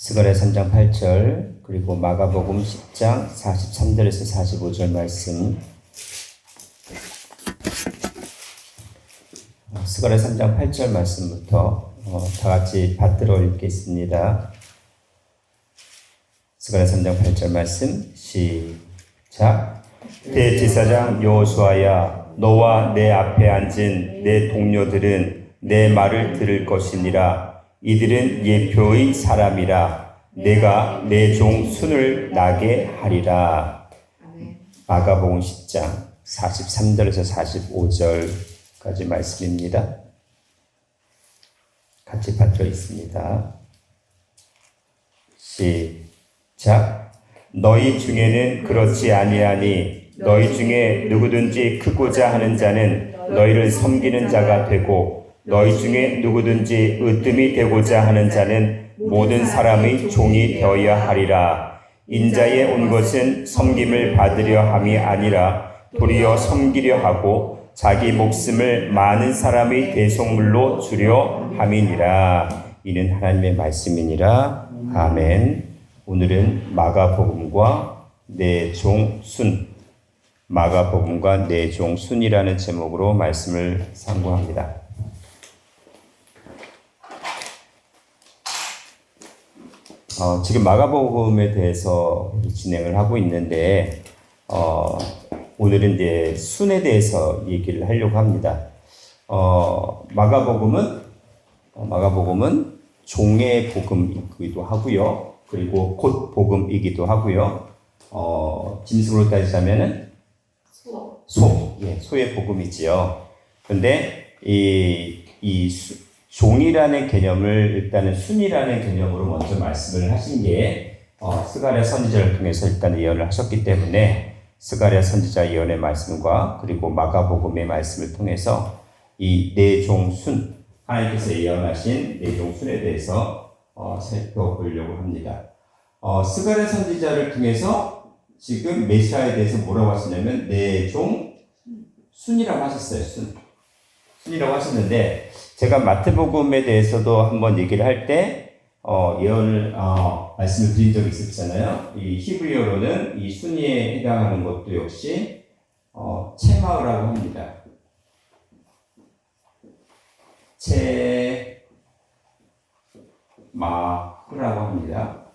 스가랴 3장 8절 그리고 마가복음 10장 43절에서 45절 말씀. 스가랴 3장 8절 말씀부터 다 같이 받들어 읽겠습니다. 스가랴 3장 8절 말씀 시작. 대제사장 여호수아야, 너와 내 앞에 앉은 내 동료들은 내 말을 들을 것이니라. 이들은 예표의 사람이라. 내가 내 종 순을 나게 하리라. 마가복음 10장 43절에서 45절까지 말씀입니다. 같이 받들어 있습니다. 시작. 너희 중에는 그렇지 아니하니 너희 중에 누구든지 크고자 하는 자는 너희를 섬기는 자가 되고, 너희 중에 누구든지 으뜸이 되고자 하는 자는 모든 사람의 종이 되어야 하리라. 인자에 온 것은 섬김을 받으려 함이 아니라 도리어 섬기려 하고 자기 목숨을 많은 사람의 대속물로 주려 함이니라. 이는 하나님의 말씀이니라. 아멘. 오늘은 마가복음과 내 종 순, 마가복음과 내 종 순이라는 제목으로 말씀을 상고합니다. 지금 마가복음에 대해서 진행을 하고 있는데 오늘은 이제 순에 대해서 얘기를 하려고 합니다. 마가복음은 종의 복음이기도 하고요. 그리고 곧 복음이기도 하고요. 짐승으로 따지자면은 소의 복음이지요. 근데 종이라는 개념을 일단은 순이라는 개념으로 먼저 말씀을 하신 게 스가랴 선지자를 통해서 일단 예언을 하셨기 때문에 스가랴 선지자 예언의 말씀과 그리고 마가복음의 말씀을 통해서 이 내 종 순, 하나님께서 예언하신 내 종 순에 대해서 살펴보려고 합니다. 스가랴 선지자를 통해서 지금 메시아에 대해서 뭐라고 하시냐면 내 종 순이라고 하셨어요. 순이라고 하셨는데, 제가 마태복음에 대해서도 한번 얘기를 할 때 예언을 말씀을 드린 적이 있었잖아요. 이 히브리어로는 이 순위에 해당하는 것도 역시 체마흐라고 합니다. 체마흐라고 합니다.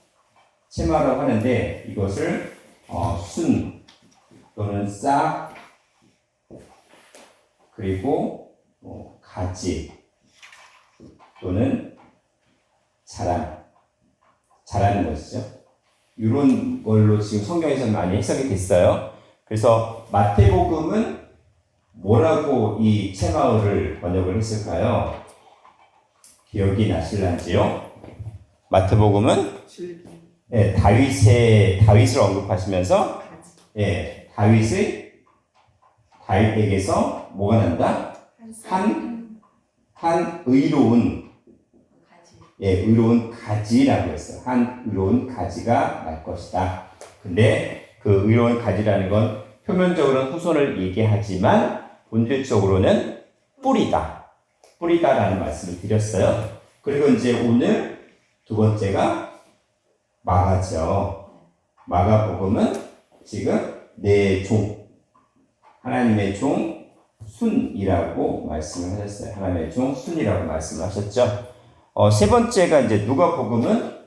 체마흐라고 하는데 이것을 순 또는 싹 그리고 가지 또는 자라는 것이죠. 이런 걸로 지금 성경에서 많이 해석이 됐어요. 그래서 마태복음은 뭐라고 이 체마흐를 번역을 했을까요? 기억이 나실란지요? 마태복음은 다윗을 언급하시면서 다윗에게서 뭐가 난다? 한 의로운 가지라고 했어요. 한 의로운 가지가 날 것이다. 근데 그 의로운 가지라는 건 표면적으로는 후손을 얘기하지만 본질적으로는 뿌리다라는 말씀을 드렸어요. 그리고 이제 오늘 두 번째가 마가죠. 마가복음은 지금 내 종, 하나님의 종 순이라고 말씀을 하셨어요. 하나님의 종 순이라고 말씀을 하셨죠. 세 번째가 이제 누가복음은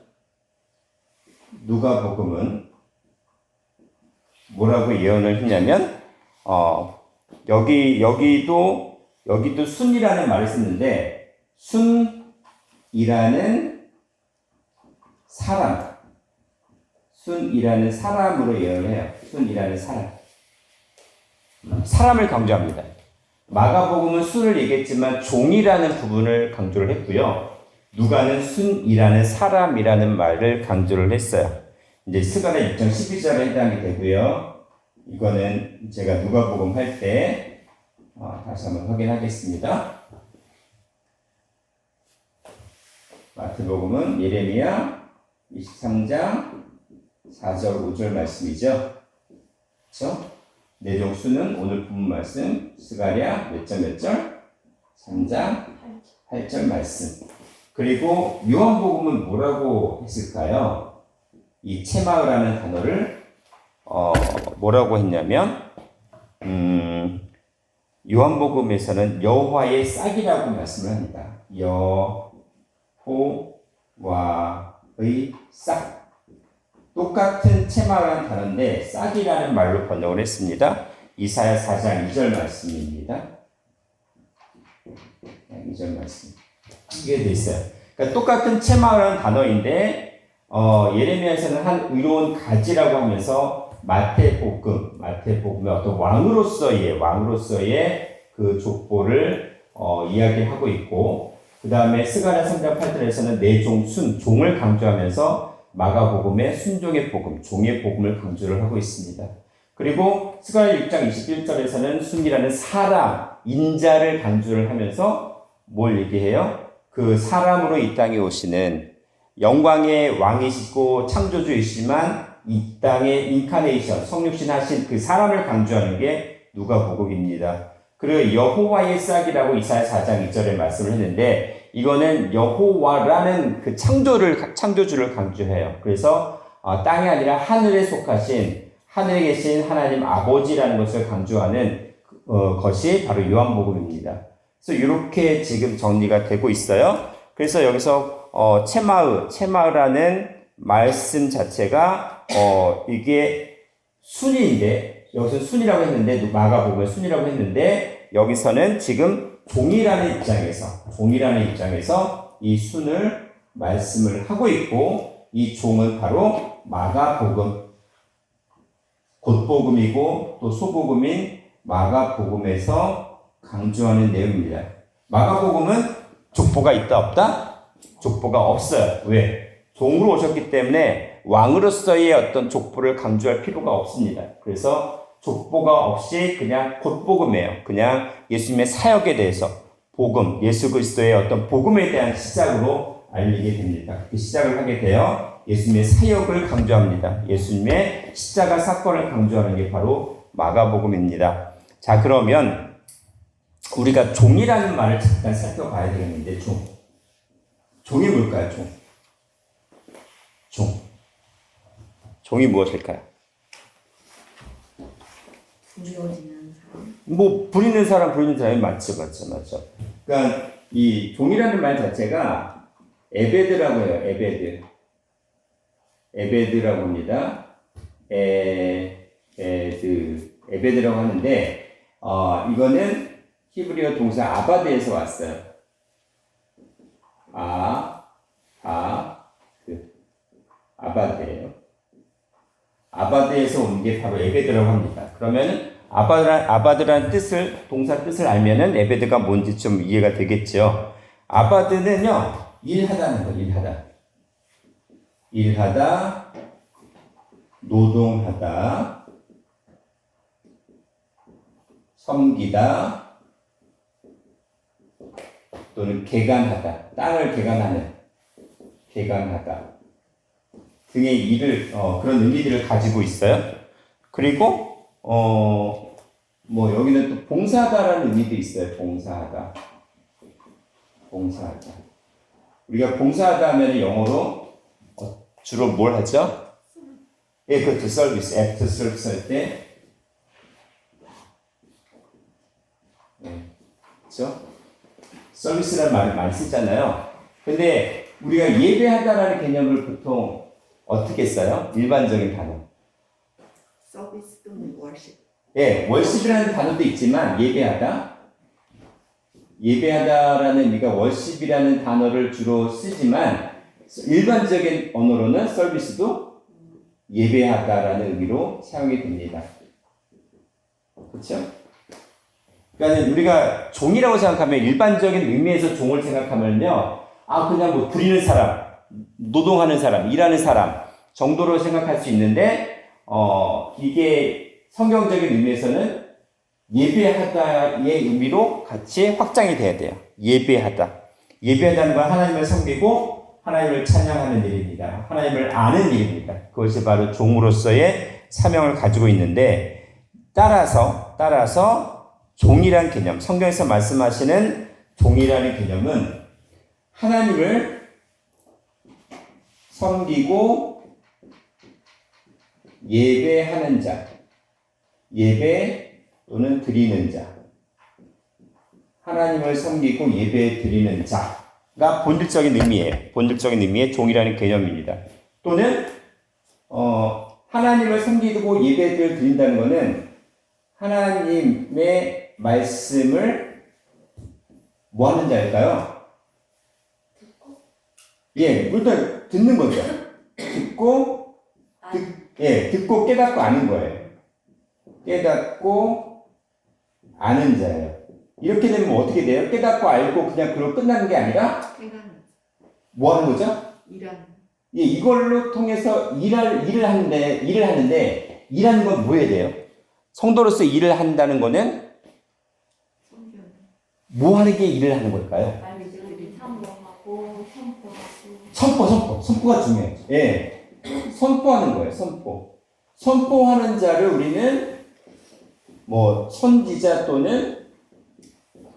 뭐라고 예언을 했냐면 여기도 순이라는 말을 쓰는데 순이라는 사람으로 예언을 해요. 순이라는 사람을 강조합니다. 마가복음은 순을 얘기했지만 종이라는 부분을 강조를 했고요. 누가는 순이라는 사람이라는 말을 강조를 했어요. 이제 스가랴 6장 12절에 해당이 되고요. 이거는 제가 누가복음 할 때 다시 한번 확인하겠습니다. 마태복음은 예레미야 23장 4절 5절 말씀이죠. 그렇죠? 내 종 순은 오늘 본문 말씀 스가랴 몇 절? 3장 8절 말씀. 그리고 요한복음은 뭐라고 했을까요? 이 체마흐라는 단어를 뭐라고 했냐면 요한복음에서는 여호와의 싹이라고 말씀을 합니다. 여호와의 싹. 똑같은 체마라는 단어인데 싹이라는 말로 번역을 했습니다. 이사야 4장 2절 말씀입니다. 2절 말씀. 이게 돼 있어요. 그러니까 똑같은 체마라는 단어인데 예레미야에서는 한 의로운 가지라고 하면서 마태복음의 어떤 왕으로서의 그 족보를 이야기하고 있고, 그 다음에 스가랴 3장 8절에서는 내 종 종을 강조하면서 마가복음의 순종의 복음, 종의 복음을 강조를 하고 있습니다. 그리고 스가랴 6장 21절에서는 순이라는 사람, 인자를 강조를 하면서 뭘 얘기해요? 그 사람으로 이 땅에 오시는 영광의 왕이시고 창조주이시지만 이 땅의 인카네이션, 성육신 하신 그 사람을 강조하는 게 누가복음입니다. 그리고 여호와의 싹이라고 이사야 4장 2절에 말씀을 했는데, 이거는 여호와라는 그 창조주를 강조해요. 그래서 땅이 아니라 하늘에 속하신, 하늘에 계신 하나님 아버지라는 것을 강조하는 것이 바로 요한복음입니다. 그래서 이렇게 지금 정리가 되고 있어요. 그래서 여기서 체마흐라는 말씀 자체가 이게 순위인데, 여기서 순이라고 했는데, 마가복음에 순이라고 했는데, 여기서는 지금 종이라는 입장에서 이 순을 말씀을 하고 있고, 이 종은 바로 마가복음, 곧복음이고 또 소복음인 마가복음에서 강조하는 내용입니다. 마가복음은 족보가 있다 없다? 족보가 없어요. 왜? 종으로 오셨기 때문에 왕으로서의 어떤 족보를 강조할 필요가 없습니다. 그래서 족보가 없이 그냥 곧복음이에요. 그냥 예수님의 사역에 대해서 복음, 예수 그리스도의 어떤 복음에 대한 시작으로 알리게 됩니다. 그 시작을 하게 되어 예수님의 사역을 강조합니다. 예수님의 십자가 사건을 강조하는 게 바로 마가복음입니다. 자, 그러면 우리가 종이라는 말을 잠깐 살펴봐야 되겠는데, 종이 뭘까요? 종이 무엇일까요? 부려지는 사람. 뭐 부리는 사람이 맞죠. 그러니까 이 종이라는 말 자체가 에베드라고 해요. 에베드라고 합니다. 에베드라고 하는데 이거는 히브리어 동사 아바드에서 왔어요. 아바드예요. 아바드에서 온 게 바로 에베드라고 합니다. 그러면 아바드라는 동사 뜻을 알면은 에베드가 뭔지 좀 이해가 되겠죠. 아바드는요, 일하다는 거예요. 일하다, 노동하다, 섬기다, 또는 개간하다, 땅을 개간하다 등의 일을 그런 의미들을 가지고 있어요. 그리고 뭐 여기는 또 봉사하다라는 의미도 있어요. 봉사하다. 우리가 봉사하다 하면 영어로 주로 뭘 하죠? 예, 그렇죠. 서비스, 액트 서비스 할 때, 그렇죠? 서비스라는 말을 많이 쓰잖아요. 근데 우리가 예배하다라는 개념을 보통 어떻게 써요? 일반적인 단어. 서비스 또는 월십. 예, 월십이라는 단어도 있지만 예배하다라는 의미가 월십이라는 단어를 주로 쓰지만 일반적인 언어로는 서비스도 예배하다라는 의미로 사용이 됩니다. 그렇죠? 그러니까 우리가 종이라고 생각하면 일반적인 의미에서 종을 생각하면요, 그냥 뭐 부리는 사람, 노동하는 사람, 일하는 사람 정도로 생각할 수 있는데 이게 성경적인 의미에서는 예배하다의 의미로 같이 확장이 돼야 돼요. 예배하다는 건 하나님을 섬기고 하나님을 찬양하는 일입니다. 하나님을 아는 일입니다. 그것이 바로 종으로서의 사명을 가지고 있는데, 따라서 종이란 개념, 성경에서 말씀하시는 종이라는 개념은 하나님을 섬기고 예배하는 자, 예배 또는 드리는 자, 하나님을 섬기고 예배 드리는 자가 본질적인 의미예요. 본질적인 의미의 종이라는 개념입니다. 또는 하나님을 섬기고 예배를 드린다는 것은 하나님의 말씀을 뭐 하는 자일까요? 예, 일단 듣는 거죠. 듣고 듣고 깨닫고 아는 거예요. 깨닫고 아는 자예요. 이렇게 되면 어떻게 돼요? 깨닫고 알고 그냥 그러고 끝나는 게 아니라 뭐 하는 거죠? 일하는. 예, 이걸로 통해서 일을 하는데 일하는 건 뭐 해야 돼요? 성도로서 일을 한다는 거는 뭐 하는 게 일을 하는 걸까요? 참고하고 선포하고. 선포가 중요해요. 예, 선포하는 거예요. 선포하는 자를 우리는 뭐 선지자 또는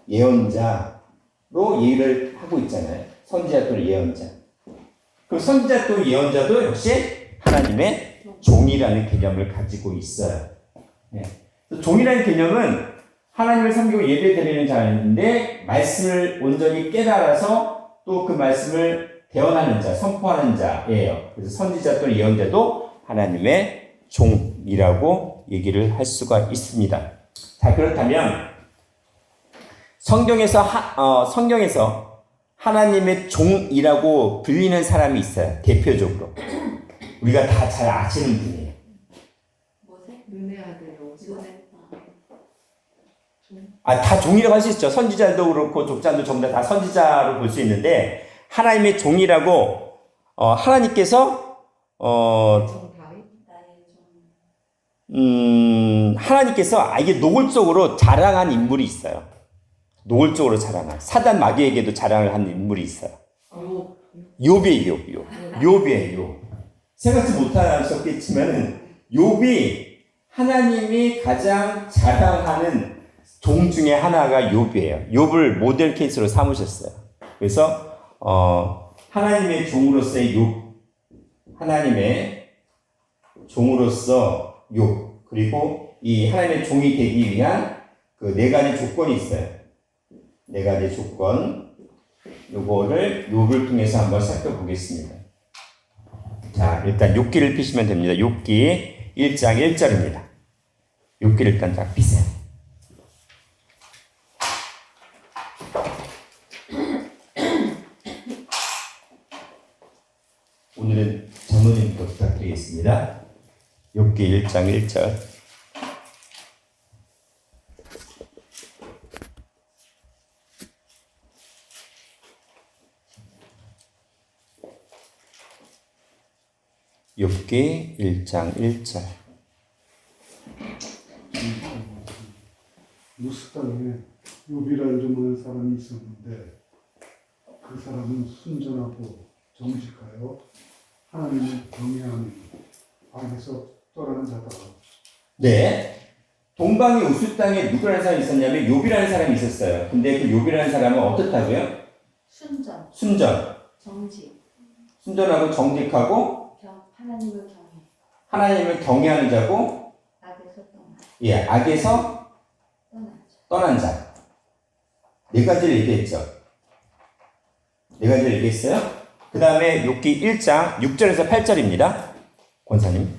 예언자로 얘기를 하고 있잖아요. 선지자 또는 예언자. 그 선지자 또는 예언자도 역시 하나님의 종이라는 개념을 가지고 있어요. 네. 종이라는 개념은 하나님을 섬기고 예배드리는 자인데 말씀을 온전히 깨달아서 또 그 말씀을 대언하는 자, 선포하는 자예요. 그래서 선지자 또는 예언자도 하나님의 종이라고 얘기를 할 수가 있습니다. 자, 그렇다면 성경에서 하나님의 종이라고 불리는 사람이 있어요. 대표적으로 우리가 다 잘 아시는 분이에요. 눈의 아들 오스나. 다 종이라고 할 수 있죠. 선지자도 그렇고 족장도 전부 다 선지자로 볼 수 있는데 하나님의 종이라고 하나님께서 하나님께서 이게 노골적으로 자랑한 인물이 있어요. 노골적으로 자랑한 사단 마귀에게도 자랑을 한 인물이 있어요. 욥이에요. 욥이에요. 생각지 못하셨겠지만 욥이 하나님이 가장 자랑하는 종 중에 하나가 욥이에요. 욥을 모델 케이스로 삼으셨어요. 그래서 하나님의 종으로서의 욥, 하나님의 종으로서 욥, 그리고 이 하나님의 종이 되기 위한 그 네 가지 조건이 있어요. 네 가지 조건, 요거를 욥을 통해서 한번 살펴보겠습니다. 자, 일단 욥기를 피시면 됩니다. 욥기 1장 1절입니다. 욥기를 일단 딱 피세요. 오늘은 전원님부터 부탁드리겠습니다. 욥기 1장 1절. 욥기 1장 1절. 루스 땅에 욥이라 이름하는 사람이 있었는데 그 사람은 순전하고 정직하여 하나님을 경외하는 악에서 떠나는 자다. 네. 동방의 우스 땅에 누구라는 사람이 있었냐면 욥이라는 사람이 있었어요. 근데 그 욥이라는 사람은 어떻다고요? 순전. 정직. 순전하고 정직하고 하나님을 경외하는 자고 악에서 떠난 자. 네 가지를 얘기했죠. 네 가지를 얘기했어요. 그 다음에 욥기 1장 6절에서 8절입니다. 권사님.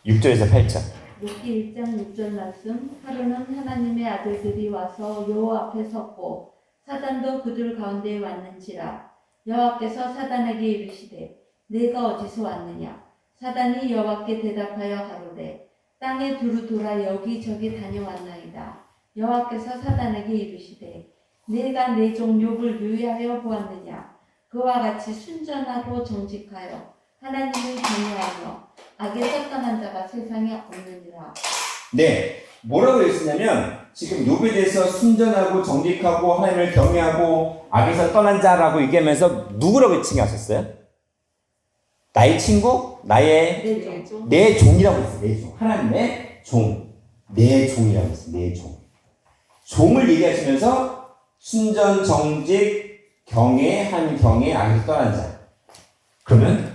6절에서 8절. 욥기 1장 6절 말씀. 하루는 하나님의 아들들이 와서 여호와 앞에 섰고 사단도 그들 가운데에 왔는지라. 여호와께서 사단에게 이르시되 내가 어디서 왔느냐. 사단이 여호와께 대답하여 가로되 땅에 두루 돌아 여기저기 다녀왔나이다. 여호와께서 사단에게 이르시되 내가 내 종 욥을 유의하여 보았느냐. 그와 같이 순전하고 정직하여 하나님을 경외하며 악에서 떠난 자가 세상에 없느니라. 네, 뭐라고 했었냐면 지금 욥에 대해서 순전하고 정직하고 하나님을 경외하고 악에서 떠난 자라고 얘기하면서 누구라고 칭하셨어요? 나의 친구? 내 종이라고 했어요. 내 종. 하나님의 종. 내 종이라고 했어요. 내 종. 종을 얘기하시면서 순전, 정직, 경애, 한 경애, 악에서 떠난 자. 그러면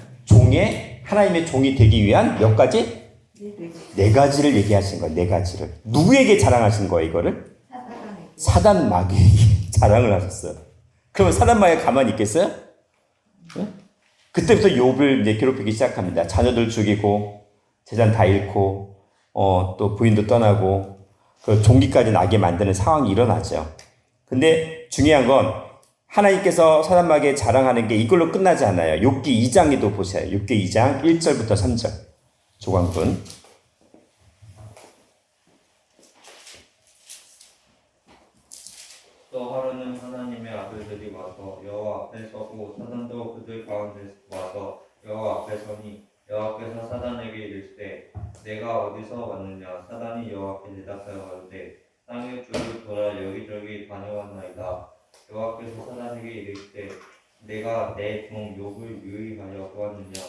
하나님의 종이 되기 위한 몇 가지? 네 가지를 얘기하신 거예요. 네 가지를. 누구에게 자랑하신 거예요, 이거를? 사단 마귀에게 자랑을 하셨어요. 그러면 사단 마귀가 가만히 있겠어요? 네? 그때부터 욥을 이제 괴롭히기 시작합니다. 자녀들 죽이고, 재산 다 잃고, 또 부인도 떠나고, 그 종기까지 나게 만드는 상황이 일어나죠. 근데 중요한 건 하나님께서 사단 마귀에 자랑하는 게 이걸로 끝나지 않아요. 욥기 2장에도 보세요. 욥기 2장 1절부터 3절. 조광분. 또 하루는 하나님의 아들들이 와서 여호와 앞에 서고 사단도 그들 가운데 와서 여호와 앞에 서니 여호와께서 사단에게 이르시되 내가 어디서 왔느냐 사단이 여호와께 대답하여 가로되 땅의 주를 돌아 여기저기 다녀왔나이다. 여호와께서 사단에게 이르시되 내가 내 종 욥을 유의하여 보았느냐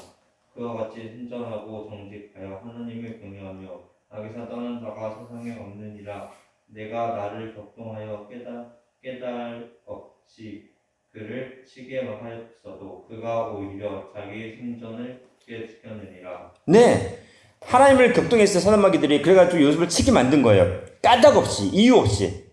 그와 같이 순전하고 정직하여 하나님을 경외하며 악에서 떠난 자가 세상에 없느니라. 내가 나를 격동하여 깨달 없이 그를 치게 하였어도 그가 오히려 자기의 순전을 지켜내니라. 네. 하나님을 격동했어요, 사단 마귀들이. 그래가지고 욥을 치게 만든 거예요. 까닭 없이, 이유 없이.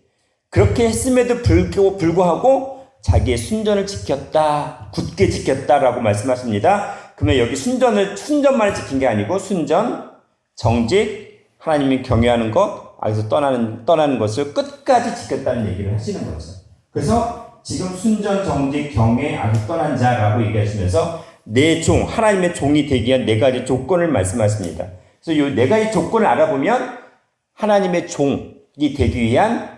그렇게 했음에도 불구하고 자기의 순전을 지켰다, 굳게 지켰다라고 말씀하십니다. 그러면 여기 순전만 지킨 게 아니고 순전, 정직, 하나님이 경외하는 것, 악에서 떠나는 것을 끝까지 지켰다는 얘기를 하시는 거죠. 그래서 지금 순전, 정직, 경외, 악에서 떠난 자라고 얘기하시면서 내 종, 하나님의 종이 되기 위한 네 가지 조건을 말씀하십니다. 그래서 이 네 가지 조건을 알아보면 하나님의 종이 되기 위한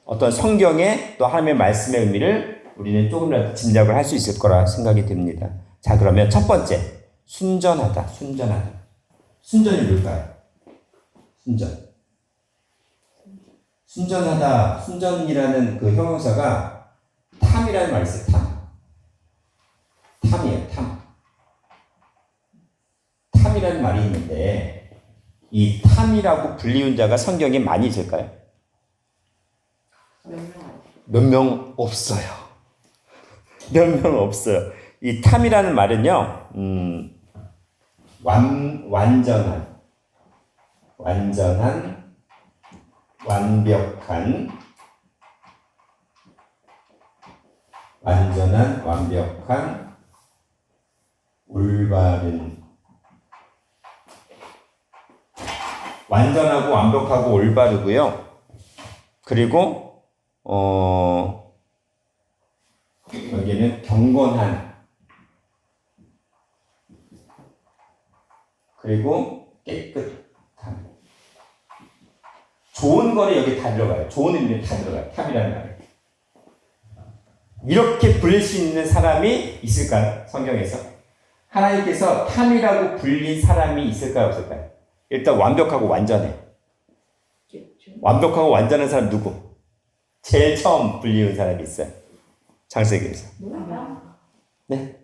어떤 성경의 또 하나님의 말씀의 의미를 우리는 조금이라도 짐작을 할 수 있을 거라 생각이 듭니다. 자, 그러면 첫 번째, 순전하다. 순전이 뭘까요? 순전하다. 순전이라는 그 형용사가 탐이라는 말이 있어요. 탐이에요. 탐이라는 말이 있는데 이 탐이라고 불리운 자가 성경에 많이 있을까요? 몇 명 없어요. 몇 명 없어요. 이 탐이라는 말은요, 완전한, 완벽한, 올바른, 완전하고 완벽하고 올바르고요. 그리고 여기는 경건한, 그리고 깨끗한. 좋은 거는 여기 다 들어가요. 좋은 의미는 다 들어가요. 탐이라는 말은. 이렇게 부를 수 있는 사람이 있을까요? 성경에서? 하나님께서 탐이라고 불린 사람이 있을까요? 없을까요? 일단 완벽하고 완전해. 완벽하고 완전한 사람 누구? 제일 처음 불리는 사람이 있어요. 창세기에서. 네?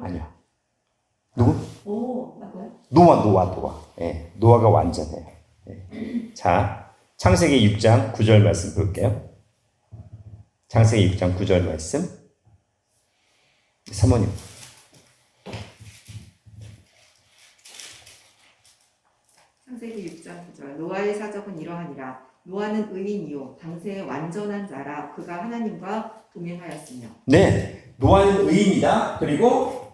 아니요. 누구? 노아. 예, 노아가 완전해요. 예. 자, 창세기 6장 9절 말씀 볼게요. 창세기 6장 9절 말씀. 사모님. 창세기 6장 9절 노아의 사적은 이러하니라. 노아는 의인이요 당세의 완전한 자라. 그가 하나님과 동행하였으며. 네, 노아는 의인이다. 그리고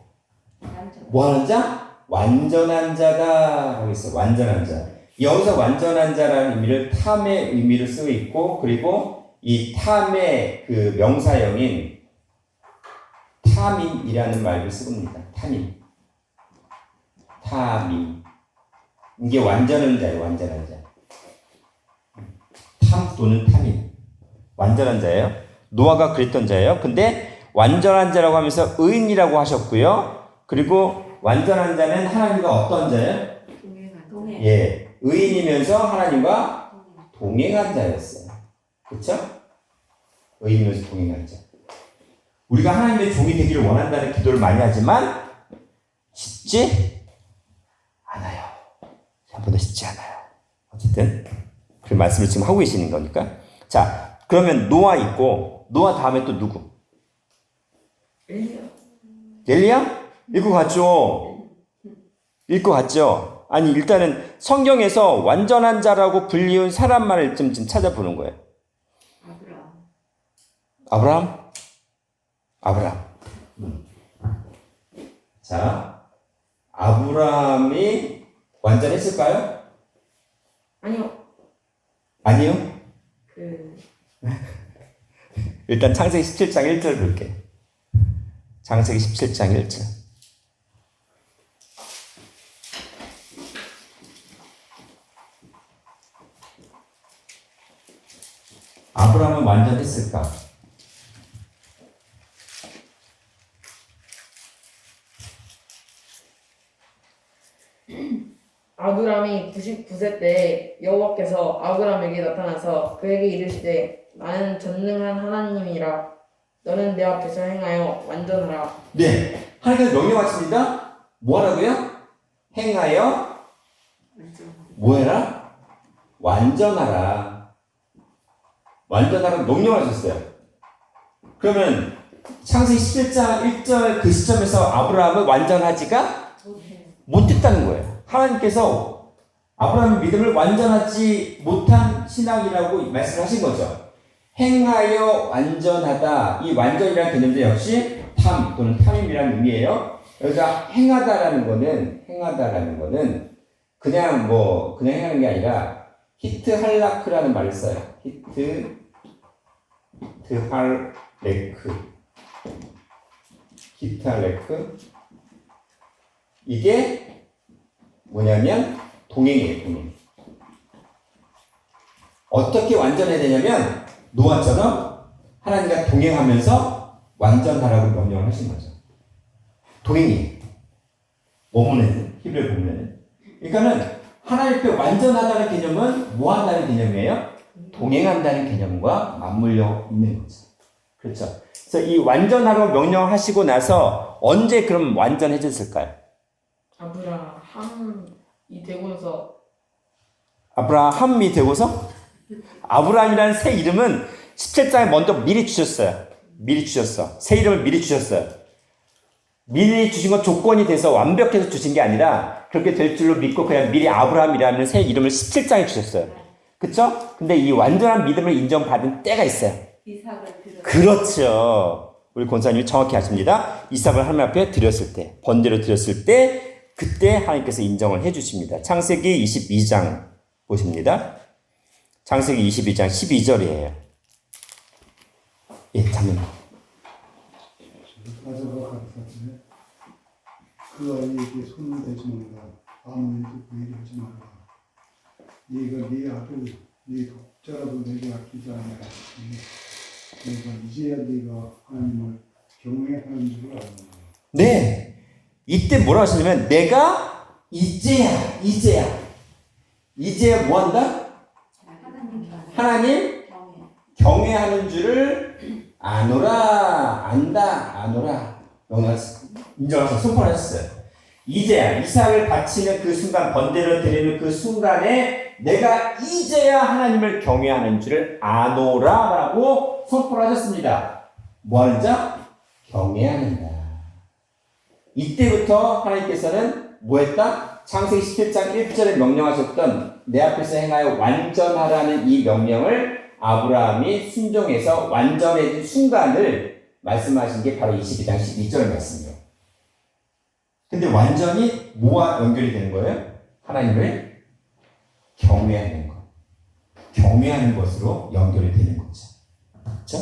뭐 하는 자? 완전한 자다 하고 있어요. 완전한 자. 여기서 완전한 자라는 의미를 탐의 의미를 쓰고 있고, 그리고 이 탐의 그 명사형인 탐임이라는 말을 쓰고입니다. 탐임. 이게 완전한 자예요. 완전한 자. 탐 또는 탐임. 완전한 자예요. 노아가 그랬던 자예요. 근데 완전한 자라고 하면서 의인이라고 하셨고요. 그리고 완전한 자는 하나님과 어떤 자예요? 동행. 예, 의인이면서 하나님과 동행한 자였어요. 그렇죠? 의인이면서 동행한 자. 우리가 하나님의 종이 되기를 원한다는 기도를 많이 하지만 쉽지 않아요. 생각보다 쉽지 않아요. 어쨌든 그 말씀을 지금 하고 계시는 거니까. 자, 그러면 노아 있고 노아 다음에 또 누구? 엘리야. 엘리야? 읽고 갔죠? 읽고 갔죠? 아니 일단은 성경에서 완전한 자라고 불리운 사람만을 좀 찾아보는 거예요. 아브라함. 아브라함. 자, 아브라함이 완전했을까요? 아니요. 아니요. 그 일단 창세기 17장 1절 볼게요. 창세기 17장 1절. 아브라함은 완전했을까? 아브람이 99세 때 여호와께서 아브람에게 나타나서 그에게 이르시되 나는 전능한 하나님이라 너는 내 앞에서 행하여 완전하라. 네. 하나님께서 명령하십니다. 뭐 하라고요? 행하여 뭐 해라? 완전하라. 완전하라 명령하셨어요. 그러면 창세기 17장 1절 그 시점에서 아브라함은 완전하지가 못했다는 거예요. 하나님께서 아브라함의 믿음을 완전하지 못한 신앙이라고 말씀하신 거죠. 행하여 완전하다. 이 완전이라는 개념도 역시 탐 또는 탐임이라는 의미예요. 여기가 행하다라는 거는 그냥 행하는 게 아니라 히트 할라크라는 말을 써요. 히트 할레크. 이게 뭐냐면 동행이에요, 동행. 어떻게 완전해야 되냐면 노아처럼 하나님과 동행하면서 완전하라고 명령을 하신 거죠. 동행이에요. 원문에는 히브리 보면은. 그러니까는 하나님 앞에 완전하다는 개념은 뭐 한다는 개념이에요? 동행한다는 개념과 맞물려 있는 거죠. 그렇죠. 그래서 이 완전하라고 명령하시고 나서 언제 그럼 완전해졌을까요? 아브라함이 되고서 아브라함이 되고서 아브라함이라는 새 이름은 17장에 먼저 미리 주셨어요. 새 이름을 미리 주셨어요. 미리 주신 건 조건이 돼서 완벽해서 주신 게 아니라 그렇게 될 줄로 믿고 그냥 미리 아브라함이라는 새 이름을 17장에 주셨어요. 그쵸? 근데 이 완전한 믿음을 인정받은 때가 있어요. 이삭을 들어. 그렇죠. 우리 권사님이 정확히 아십니다. 이삭을 하나님 앞에 드렸을 때, 번제로 드렸을 때 그때 하나님께서 인정을 해주십니다. 창세기 22장 보십니다. 창세기 22장 12절이에요. 예, 잠깐만. 사자가 가르쳤으되 그 아이에게 손을 대지 말라. 아무 일도 그 일을 하지 말라. 네가 네 아들 네 독자라도 내게 아끼지 아니하였으니 내가 이제야 네가 하나님을 경외하는 줄 알았노라. 네. 이때 뭐라 하시냐면 내가 이제야 뭐 한다? 하나님 경외하는 줄을 아노라. 인정하셔서 선포하셨어요. 이제야 이삭을 바치는 그 순간, 번제를 드리는 그 순간에 내가 이제야 하나님을 경외하는 줄을 아노라라고 선포를 하셨습니다. 뭐 하는 자? 경외하는 자. 이때부터 하나님께서는 뭐 했다? 창세기 17장 1절에 명령하셨던 내 앞에서 행하여 완전하라는 이 명령을 아브라함이 순종해서 완전해진 순간을 말씀하신 게 바로 22장 12절 말씀이에요. 근데 완전히 뭐와 연결이 되는 거예요? 하나님을 경외하는 것. 경외하는 것으로 연결이 되는 거죠. 그렇죠?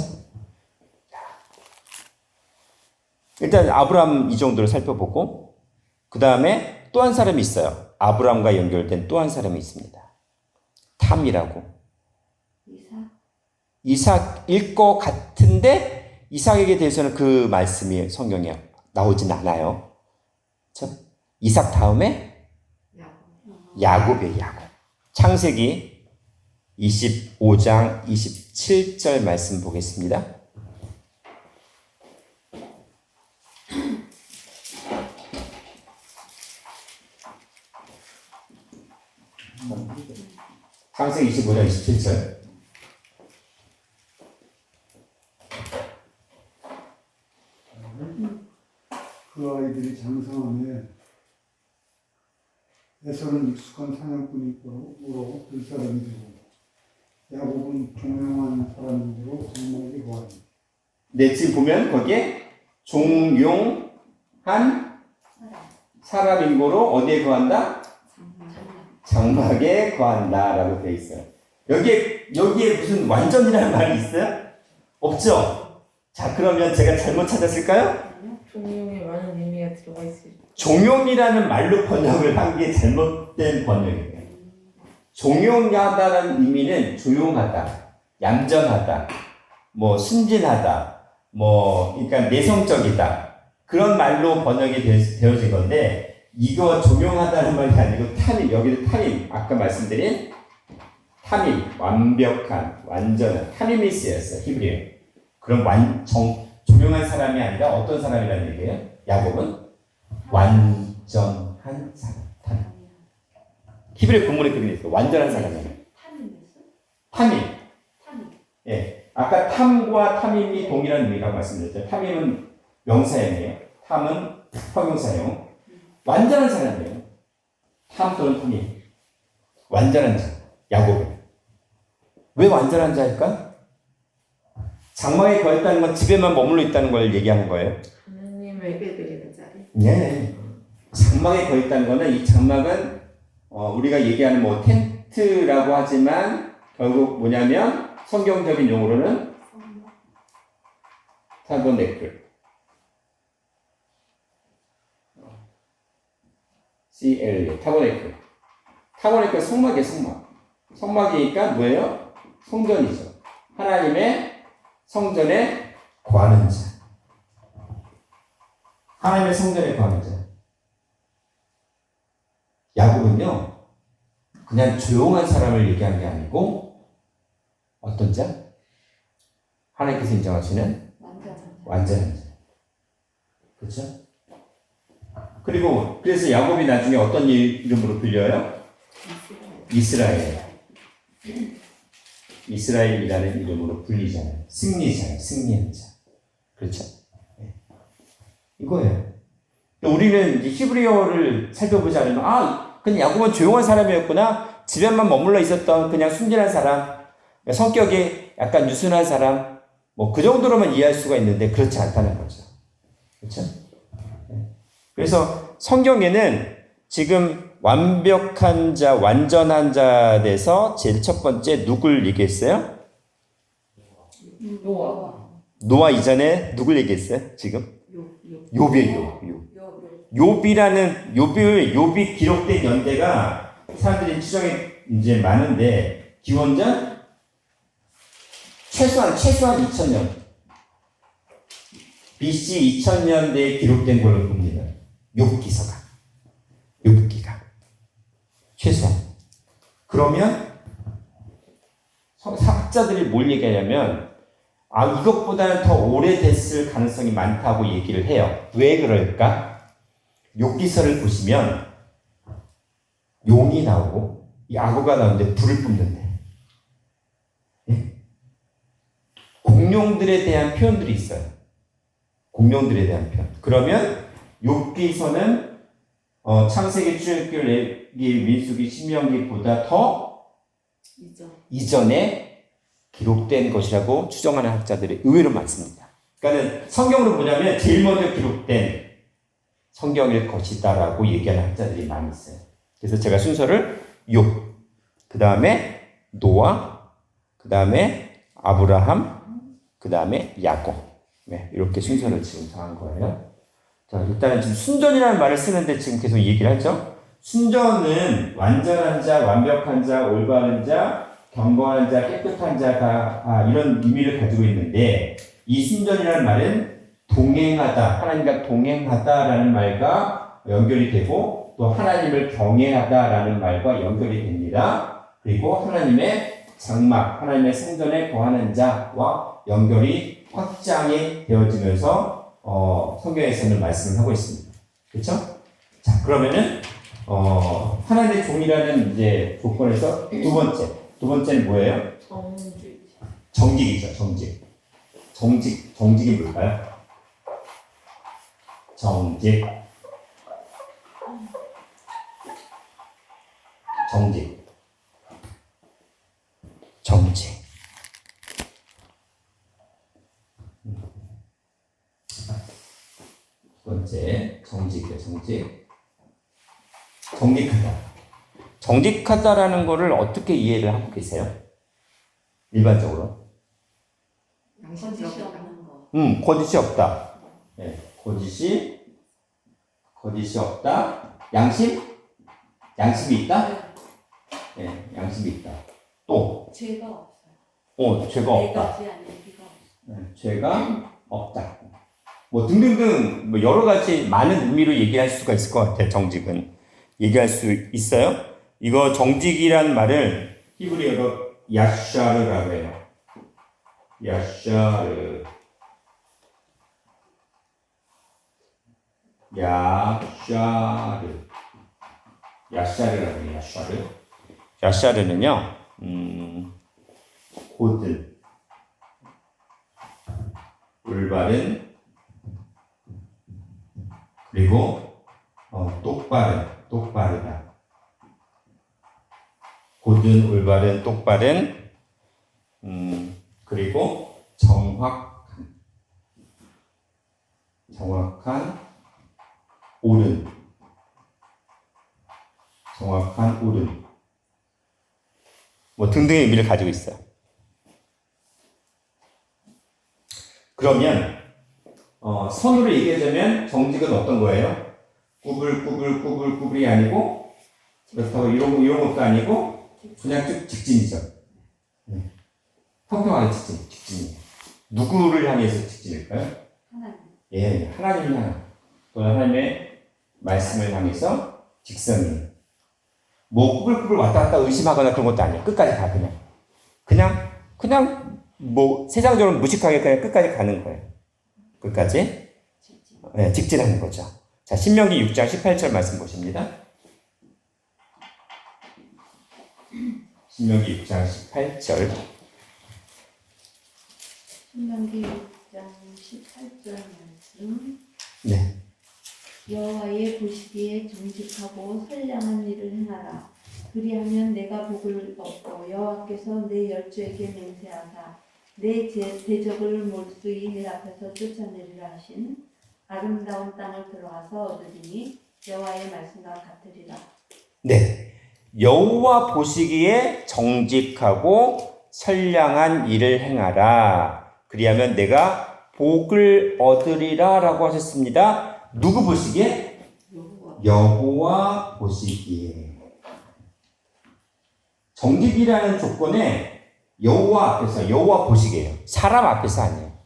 일단 아브라함 이 정도를 살펴보고 그 다음에 또 한 사람이 있어요. 아브라함과 연결된 또 한 사람이 있습니다. 탐이라고. 이삭일 것 같은데 이삭에게 대해서는 그 말씀이 성경에 나오진 않아요. 그렇죠? 이삭 다음에 야곱이에요. 야곱. 창세기 25장 27절 말씀 보겠습니다. 창세기 25장 27절. 그 아이들이 장성하면 에서는 익숙한 사냥꾼으로 될 사람이 되고 야곱은 종용한 사람으로 장막에 거하니. 네, 지금 보면 거기에 종용한 사람인고로 어디에 거한다? 장막에 거한다라고 되어 있어요. 여기에 무슨 완전이라는 말이 있어요? 없죠? 자, 그러면 제가 잘못 찾았을까요? 종용에 많은 의미가 들어가 있어요. 종용이라는 말로 번역을 한 게 잘못된 번역이에요. 종용하다라는 의미는 조용하다, 얌전하다, 뭐 순진하다, 뭐 그러니까 내성적이다 그런 말로 번역이 되어진 건데 이거 종용하다는 말이 아니고 탐임, 여기도 탐임, 아까 말씀드린 탐임, 완벽한, 완전한 탐임이 쓰였어요. 히브리어. 그럼 종용한 사람이 아니라 어떤 사람이라는 얘기예요? 야곱은 완전한 사람. 탐임. 히브리 구문에 그게 있어요. 완전한 사람이에요. 탐임. 예. 아까 탐과 탐임이 동일한 의미라고 말씀드렸죠. 탐임은 명사형이에요. 탐은 형용사형. 완전한 사람이에요. 탐 또는 탐임. 완전한 자. 야곱은. 왜 완전한 자일까? 장막에 거했다는 건 집에만 머물러 있다는 걸 얘기하는 거예요. 하나님의 예배드리는 자리. 네. 장막에 거했다는 거는 이 장막은 우리가 얘기하는 뭐 텐트라고 하지만 결국 뭐냐면 성경적인 용어로는 타버네클. CL 타버네클. 타버네클 성막이에요, 성막. 성막이니까 뭐예요? 성전이죠. 하나님의 성전에 거하는 자. 하나님의 성전에 거하는 자. 야곱은요, 그냥 조용한 사람을 얘기한 게 아니고, 어떤 자? 하나님께서 인정하시는 완전한 자. 그렇죠? 그리고, 그래서 야곱이 나중에 어떤 이름으로 불려요? 이스라엘. 이스라엘이라는 이름으로 불리잖아요. 승리자예요, 승리한 자. 그렇죠? 네. 이거예요. 우리는 이제 히브리어를 살펴보지 않으면 그냥 야곱은 조용한 사람이었구나. 집에만 머물러 있었던 그냥 순진한 사람, 성격이 약간 유순한 사람, 뭐 그 정도로만 이해할 수가 있는데 그렇지 않다는 거죠. 그렇죠? 그래서 성경에는 지금 완벽한 자, 완전한 자 돼서 제일 첫 번째 누굴 얘기했어요? 노아 이전에 누굴 얘기했어요? 지금? 욥이에요. 욥이 기록된 연대가 사람들이 추정이 이제 많은데 기원전 최소한 2000년 BC 2000년대에 기록된 걸로 봅니다. 욥기가 최소한. 그러면 학자들이 뭘 얘기하냐면 이것보다는 더 오래됐을 가능성이 많다고 얘기를 해요. 왜 그럴까? 욥기서를 보시면 용이 나오고 야구가 나오는데 불을 뿜는데, 예? 공룡들에 대한 표현들이 있어요. 공룡들에 대한 표현. 그러면 욥기서는 창세기, 출애굽기, 레위기, 민수기, 신명기보다 더 이전에 기록된 것이라고 추정하는 학자들이 의외로 많습니다. 그러니까 성경으로 보자면 제일 먼저 기록된 성경일 것이다라고 얘기하는 학자들이 많이 있어요. 그래서 제가 순서를 욥, 그 다음에 노아, 그 다음에 아브라함, 그 다음에 야곱, 네, 이렇게 순서를 지금 정한 거예요. 자, 일단은 지금 순전이라는 말을 쓰는데 지금 계속 얘기를 하죠. 순전은 완전한 자, 완벽한 자, 올바른 자, 경건한 자, 깨끗한 자가 이런 의미를 가지고 있는데, 이 순전이라는 말은 동행하다, 하나님과 동행하다라는 말과 연결이 되고 또 하나님을 경외하다라는 말과 연결이 됩니다. 그리고 하나님의 장막, 하나님의 성전에 거하는 자와 연결이 확장이 되어지면서 성경에서는 말씀을 하고 있습니다. 그렇죠? 자, 그러면은 하나님의 종이라는 이제 조건에서 두 번째는 뭐예요? 정직이죠. 정직이 뭘까요? 정직. 정직. 정직. 두 번째, 정직이요, 정직. 정직하다. 정직하다라는 거를 어떻게 이해를 하고 계세요? 일반적으로. 거짓이 양심적이다. 없는 거. 거짓이 없다. 네, 거짓이 없다. 양심이 있다. 네, 양심이 있다. 또, 죄가 없어요. 죄가 없다. 내가지 않은 비가 없어요. 네, 죄가 없다. 뭐 등등등 뭐 여러 가지 많은 의미로 얘기할 수가 있을 것 같아요. 정직은 얘기할 수 있어요. 이거 정직이란 말을 히브리어로 야샤르라고 해요. 야샤르. 야샤르라고 해요. 야샤르. 야샤르는요. 고든, 올바른, 그리고 똑바르다. 고든, 올바른, 똑바른, 그리고 정확한, 옳은, 뭐 등등의 의미를 가지고 있어요. 그러면 선으로 얘기하자면 정직은 어떤 거예요? 꾸불이 아니고 그렇다고 이런 것도 아니고 그냥 쭉 직진이죠. 평평하게 직진이에요. 누구를 향해서 직진일까요? 하나님. 예, 하나님을 향한 또는 하나님의 말씀을 향해서 직선이에요. 뭐 꾸불꾸불 왔다 갔다 의심하거나 그런 것도 아니에요. 끝까지 가 그냥 뭐 세상적으로 무식하게 그냥 끝까지 가는 거예요. 끝까지 네, 직진하는 거죠. 자, 신명기 6장 18절 말씀 보십니다. 신명기 6장 18절. 신명기 6장 18절 말씀. 네. 여호와의 보시기에 정직하고 선량한 일을 행하라. 그리하면 내가 복을 얻고 여호와께서 내 열조에게 맹세하사 내 대적을 몰수히 내 앞에서 쫓아내리라 하신 아름다운 땅을 들어가서 얻으리니 여호와의 말씀과 같으리라. 네. 여호와 보시기에 정직하고 선량한 일을 행하라. 그리하면 내가 복을 얻으리라라고 하셨습니다. 누구 보시기에? 여호와 보시기에. 정직이라는 조건에 여호와 앞에서, 여호와 보시기에요. 사람 앞에서 아니에요.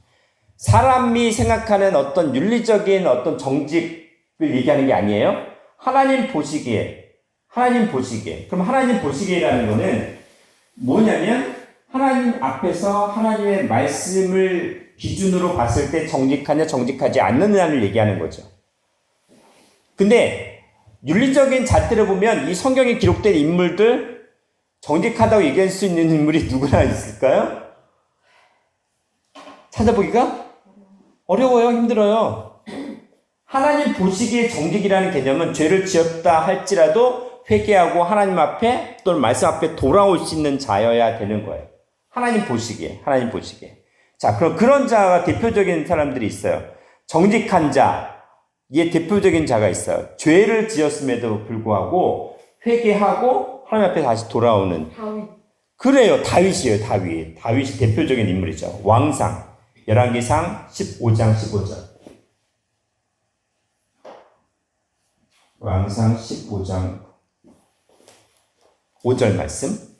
사람이 생각하는 어떤 윤리적인 어떤 정직을 얘기하는 게 아니에요. 하나님 보시기에. 그럼 하나님 보시기에라는 거는 뭐냐면 하나님 앞에서 하나님의 말씀을 기준으로 봤을 때 정직하냐 정직하지 않느냐를 얘기하는 거죠. 근데 윤리적인 잣대로 보면 이 성경에 기록된 인물들 정직하다고 얘기할 수 있는 인물이 누구나 있을까요? 찾아보기가 어려워요. 힘들어요. 하나님 보시기에 정직이라는 개념은 죄를 지었다 할지라도 회개하고 하나님 앞에 또는 말씀 앞에 돌아올 수 있는 자여야 되는 거예요. 하나님 보시기에. 자, 그럼 그런 자가 대표적인 사람들이 있어요. 정직한 자의 대표적인 자가 있어요. 죄를 지었음에도 불구하고 회개하고 하나님 앞에 다시 돌아오는. 그래요. 다윗이에요. 다윗이 대표적인 인물이죠. 왕상. 열왕기상 15장 15절. 왕상 15장 5절 말씀.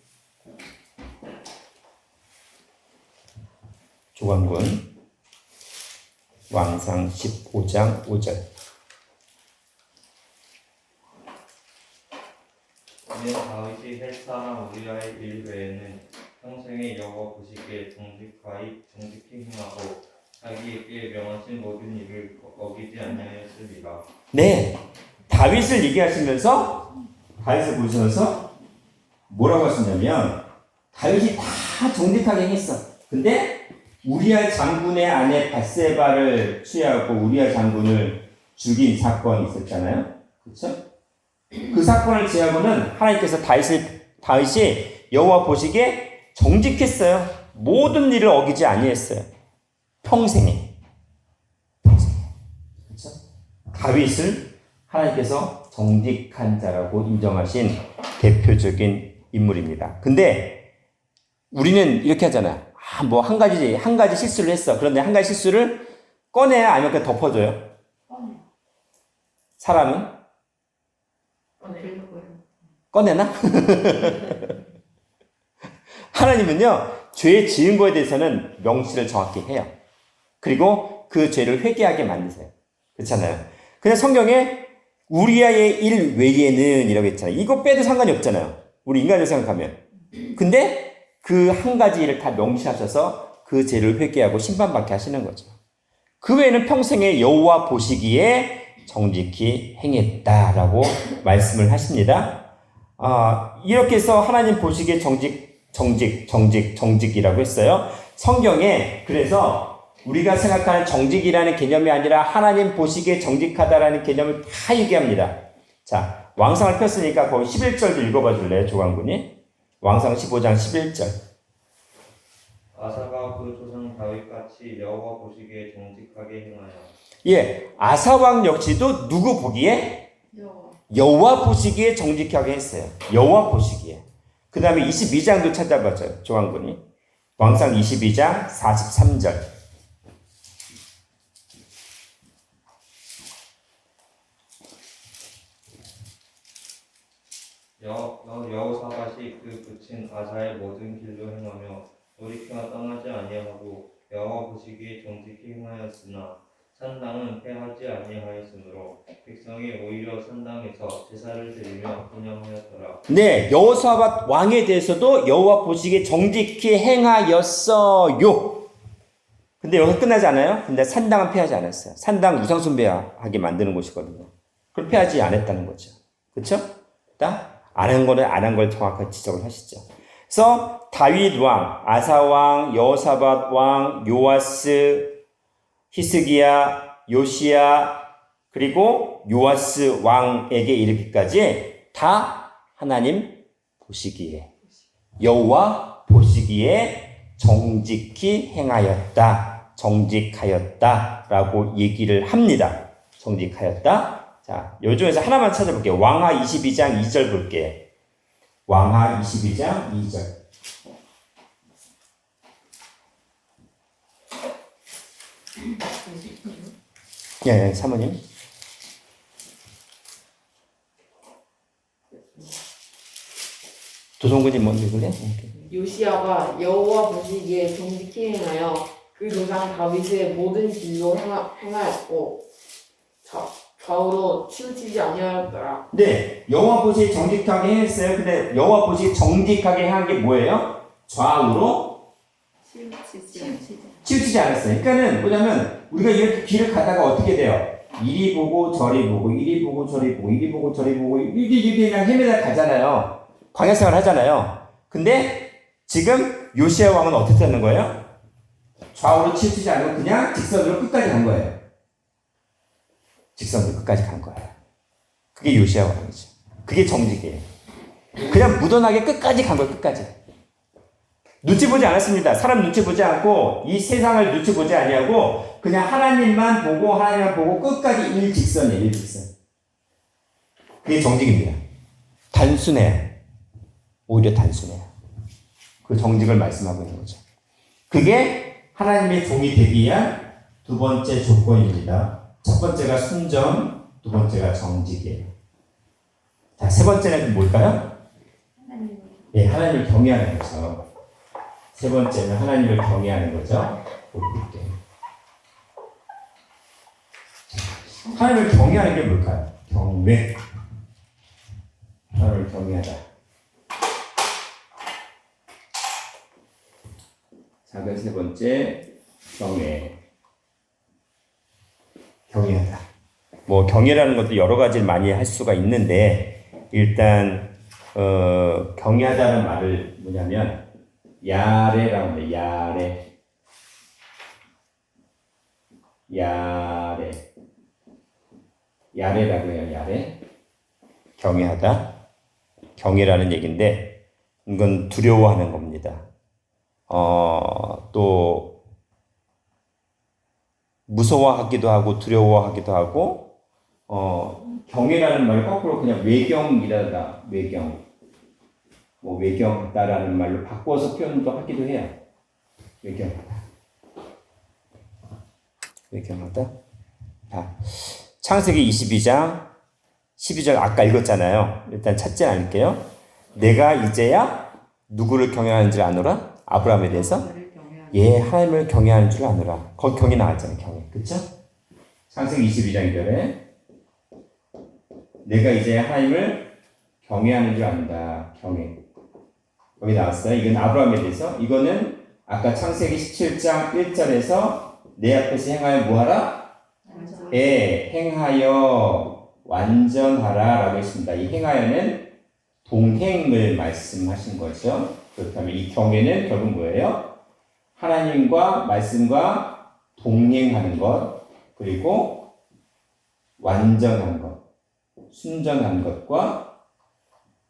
조광군 왕상 15장 5절. 이는 다윗이 할 사람 우리아의 일 외에는 평생에 여호와 보시기에 정직히 행하고 자기에게 명하신 모든 일을 어기지 아니하였으리라. 네, 다윗을 얘기하시면서 다윗을 보시면서 뭐라고 하시냐면 다윗이 다 정직하게 했어. 근데 우리아 장군의 아내 밧세바를 취하고 우리아 장군을 죽인 사건이 있었잖아요. 그렇죠? 그 사건을 제하고는 하나님께서 다윗이 여호와 보시기에 정직했어요. 모든 일을 어기지 아니했어요. 평생에. 그렇죠? 다윗을 하나님께서 정직한 자라고 인정하신 대표적인 인물입니다. 근데 우리는 이렇게 하잖아요. 뭐 한 가지 실수를 했어. 그런데 한 가지 실수를 꺼내야 아니면 그냥 덮어줘요. 사람은 그러고요. 꺼내나? 하나님은요, 죄 지은 거에 대해서는 명시를 정확히 해요. 그리고 그 죄를 회개하게 만드세요. 그렇잖아요. 그냥 성경에 우리아의 일 외에는 이라고 했잖아요. 이거 빼도 상관이 없잖아요. 우리 인간을 생각하면. 근데 그 한 가지 일을 다 명시하셔서 그 죄를 회개하고 심판받게 하시는 거죠. 그 외에는 평생에 여호와 보시기에 정직히 행했다라고 말씀을 하십니다. 이렇게 해서 하나님 보시기에 정직이라고 했어요. 성경에 그래서 우리가 생각하는 정직이라는 개념이 아니라 하나님 보시기에 정직하다라는 개념을 다 얘기합니다. 자, 왕상을 폈으니까 거기 11절도 읽어봐 줄래요, 조광군이? 왕상 15장 11절. 아사가 그 조상 다윗같이 여호와 보시기에 정직하게 행하여. 예, 아사왕 역시도 누구 보기에? 여호와 보시기에 정직하게 했어요. 여호와 보시기에. 그 다음에 22장도 찾아봐줘요, 조광군이. 왕상 22장 43절. 여호사밧이 그 붙인 아사의 모든 길로 행하며 돌이켜 떠나지 아니하고 여호와 보시기에 정직히 행하였으나 산당은 패하지 아니하였으므로 백성이 오히려 산당에서 제사를 드리며 분향하였더라. 네, 여호사밧 왕에 대해서도 여호와 보시기에 정직히 행하였어요. 근데 여기서 끝나지 않아요? 근데 산당은 패하지 않았어요. 산당 우상숭배하게 만드는 곳이거든요. 그걸 패하지 않았다는 거죠. 그렇죠? 안 한 거는 안 한 걸 정확하게 지적을 하시죠. 그래서 다윗 왕, 아사 왕, 여호사밧 왕, 요아스, 히스기야, 요시야, 그리고 요아스 왕에게 이르기까지 다 하나님 보시기에, 여호와 보시기에 정직히 행하였다, 정직하였다라고 얘기를 합니다. 정직하였다. 자, 요 중에서 하나만 찾아볼게요. 왕하 22장 2절 볼게요. 왕하 22장 2절. 예, 사모님. 도성군이 뭔지 읽을래? 요시야가 여호와 보시기에 정직히 행하여 그 조상 다윗의 모든 길로 행하였고 좌우로 치우치지 아니하였더라. 네, 여호와 보시기에 정직하게 했어요. 근데 여호와 보시기에 정직하게 한 게 뭐예요? 좌우로 치우치지 않았어요. 그러니까는 뭐냐면 우리가 이렇게 길을 가다가 어떻게 돼요? 이리 보고 저리 보고 이리 보고 저리 보고 이리 보고 저리 보고 이리 그냥 헤매다 가잖아요. 광야생활 하잖아요. 근데 지금 요시야 왕은 어떻게 하는 거예요? 좌우로 치우치지 않고 그냥 직선으로 끝까지 간 거예요. 직선으로 끝까지 간 거예요. 그게 요시야 왕이죠. 그게 정직이에요. 그냥 무던하게 끝까지 간 거예요. 끝까지. 눈치 보지 않았습니다. 사람 눈치 보지 않고 이 세상을 눈치 보지 아니하고 그냥 하나님만 보고 끝까지 일직선이에요. 일직선. 그게 정직입니다. 단순해요. 오히려 단순해요. 그 정직을 말씀하고 있는 거죠. 그게 하나님의 종이 되기 위한 두 번째 조건입니다. 첫 번째가 순전, 두 번째가 정직이에요. 자, 세 번째는 뭘까요? 예, 하나님을 경외하는 거죠. 세 번째는 하나님을 경외하는 거죠. 볼게요. 하나님을 경외하는 게 뭘까요? 경외. 하나님을 경외하다. 작은 세 번째, 경외. 경외하다. 뭐 경외라는 것도 여러 가지를 많이 할 수가 있는데 일단 경외하다는 말을 뭐냐면 야레라고 합니다. 야레. 야레라고 해요. 야레. 경외하다. 경외라는 얘기인데 이건 두려워하는 겁니다. 또 무서워하기도 하고 두려워하기도 하고 경외라는 말을 거꾸로 그냥 외경이라다. 외경. 뭐 외경하다라는 말로 바꿔서 표현도 하기도 해요. 외경하다. 외경하다. 자, 창세기 22장 12절 아까 읽었잖아요. 일단 찾지 않을게요. 내가 이제야 누구를 경외하는 줄 아노라? 아브라함에 대해서? 하나님을 경외하는 예, 하나님을 경외하는 줄 아노라. 거기 경외 나왔잖아요. 경외. 그쵸? 창세기 22장 2절에 내가 이제 하나님을 경외하는 줄 안다. 경외. 여기 나왔어요. 이건 아브라함에 대해서. 이거는 아까 창세기 17장 1절에서 내 앞에서 행하여 뭐하라? 완전. 예, 행하여 완전하라 라고 했습니다. 이 행하여는 동행을 말씀하신 거죠. 그렇다면 이 경외는 결국 뭐예요? 하나님과 말씀과 동행하는 것, 그리고 완전한 것, 순전한 것과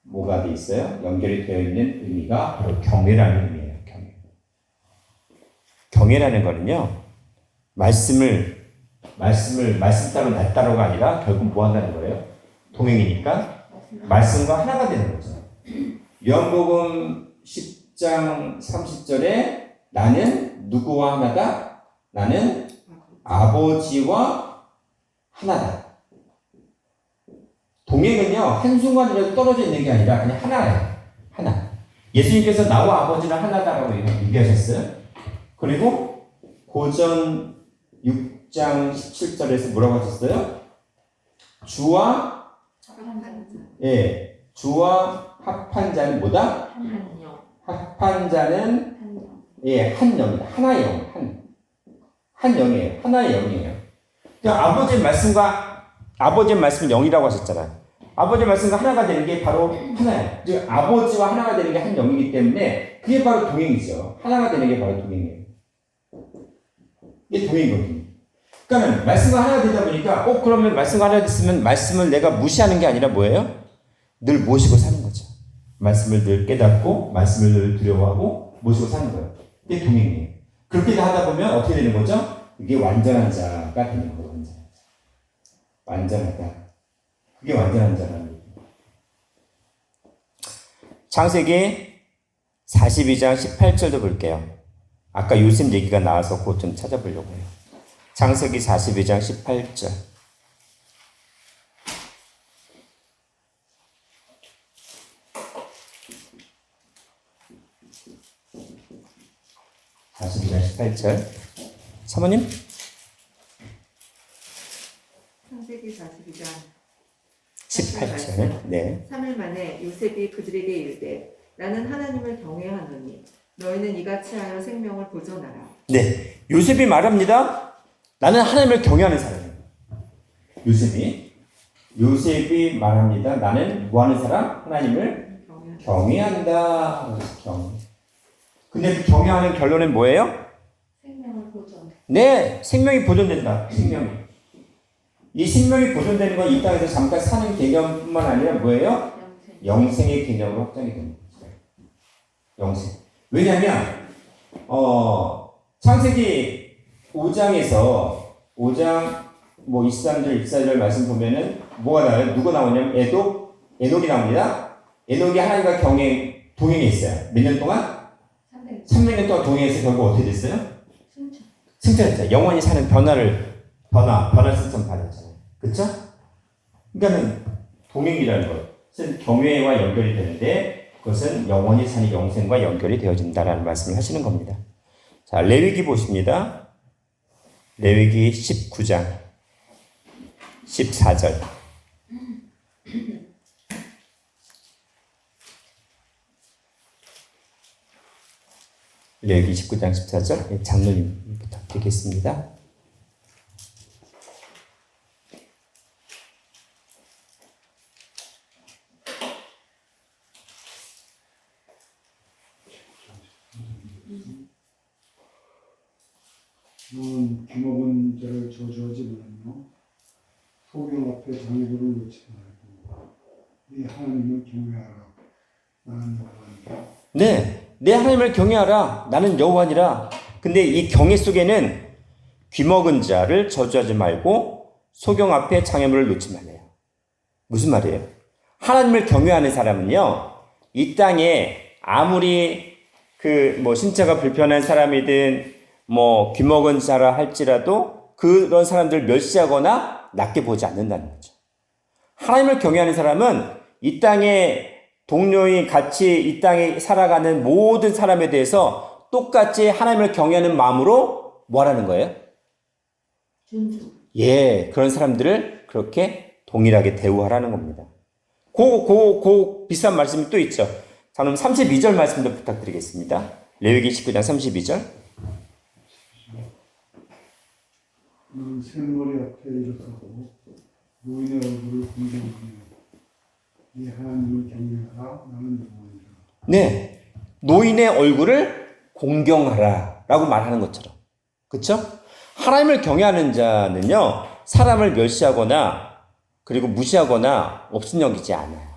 뭐가 돼 있어요? 연결이 되어 있는 의미가 바로 경외라는 의미예요. 경외. 경외라는 거는요, 말씀 따로 나 따로가 아니라 결국 뭐 한다는 거예요? 동행이니까 말씀과 하나가 되는 거죠. 요한복음 10장 30절에 나는 누구와 하나다? 나는 아버지와 하나다. 동행은요, 한순간이라도 떨어져 있는 게 아니라 그냥 하나예요. 하나. 예수님께서 나와 아버지는 하나다라고 얘기하셨어요. 그리고 고전 6장 17절에서 뭐라고 하셨어요? 주와 주와 합한 자는 뭐다? 합한 자는 한 영이다. 하나의 영. 한 영이에요. 하나의 영이에요. 그러니까 아버지의 말씀은 영이라고 하셨잖아요. 아버지의 말씀과 하나가 되는 게 바로 하나예요. 즉 아버지와 하나가 되는 게 한 영이기 때문에 그게 바로 동행이죠. 하나가 되는 게 바로 동행이에요. 이게 동행이거든요. 그러니까 말씀과 하나가 되다 보니까 그러면 말씀과 하나가 됐으면 말씀을 내가 무시하는 게 아니라 뭐예요? 늘 모시고 사는 거죠. 말씀을 늘 깨닫고 말씀을 늘 두려워하고 모시고 사는 거예요. 이게 동행이에요. 그렇게 하다 보면 어떻게 되는 거죠? 이게 완전한 자가 되는 거예요. 완전하다. 그게 완전한 자라는 거예요. 창세기 42장 18절도 볼게요. 아까 요셉 얘기가 나와서 그것 좀 찾아보려고 해요. 창세기 42장 18절. 사모님? 창세기 42장 18절. 네. 3일 만에 요셉이 그들에게 이르되 나는 하나님을 경외하노니 너희는 이같이 하여 생명을 보존하라. 네. 요셉이 말합니다. 나는 하나님을 경외하는 사람이에요. 요셉이 말합니다. 나는 뭐 하는 사람? 하나님을 경외한다. 근데 그 경외하는 결론은 뭐예요? 생명을 보존. 네, 생명이 보존된다. 이 생명이 보존되는 건 이 땅에서 잠깐 사는 개념뿐만 아니라 뭐예요? 영생의 개념으로 확장이 됩니다. 영생. 왜냐하면 창세기 5장 23절 24절 말씀 보면은 뭐가 나와요? 누가 나오냐면 에녹이 나옵니다. 에녹이 하나님과 동행에 있어요. 몇 년 동안? 300년 동안 동행해서 결국 어떻게 됐어요? 승천했죠. 영원히 사는 변화 승천 받았잖아요. 그쵸? 그러니까는 동행이라는 것은 경외와 연결이 되는데 그것은 영원히 사는 영생과 연결이 되어진다라는 말씀을 하시는 겁니다. 자, 레위기 보십니다. 레위기 19장 14절. 레위기 19장 14절. 장로님 부탁드리겠습니다. 너는 귀먹은 자를 저주하지 말며 소경 앞에 장애물을 놓지 말고 네 하나님을 경외하라. 나는 여호와니라. 네, 내 하나님을 경외하라. 나는 여호와니라. 근데 이 경외 속에는 귀먹은 자를 저주하지 말고 소경 앞에 장애물을 놓지 말래요. 무슨 말이에요? 하나님을 경외하는 사람은요, 이 땅에 아무리 신체가 불편한 사람이든 귀먹은 자라 할지라도 그런 사람들을 멸시하거나 낮게 보지 않는다는 거죠. 하나님을 경외하는 사람은 이 땅에 동료인 같이 이 땅에 살아가는 모든 사람에 대해서 똑같이 하나님을 경외하는 마음으로 뭐 하라는 거예요? 존중. 예, 그런 사람들을 그렇게 동일하게 대우하라는 겁니다. 비슷한 말씀이 또 있죠. 자, 그럼 32절 말씀도 부탁드리겠습니다. 레위기 19장 32절. 너는 샘머리 앞에 일어서고 노인의 얼굴을 공경하며 네 하나님을 경외하라. 나는 여호와니라. 네, 노인의 얼굴을 공경하라 라고 말하는 것처럼, 그렇죠? 하나님을 경외하는 자는요, 사람을 멸시하거나 그리고 무시하거나 없인 여기지 않아요.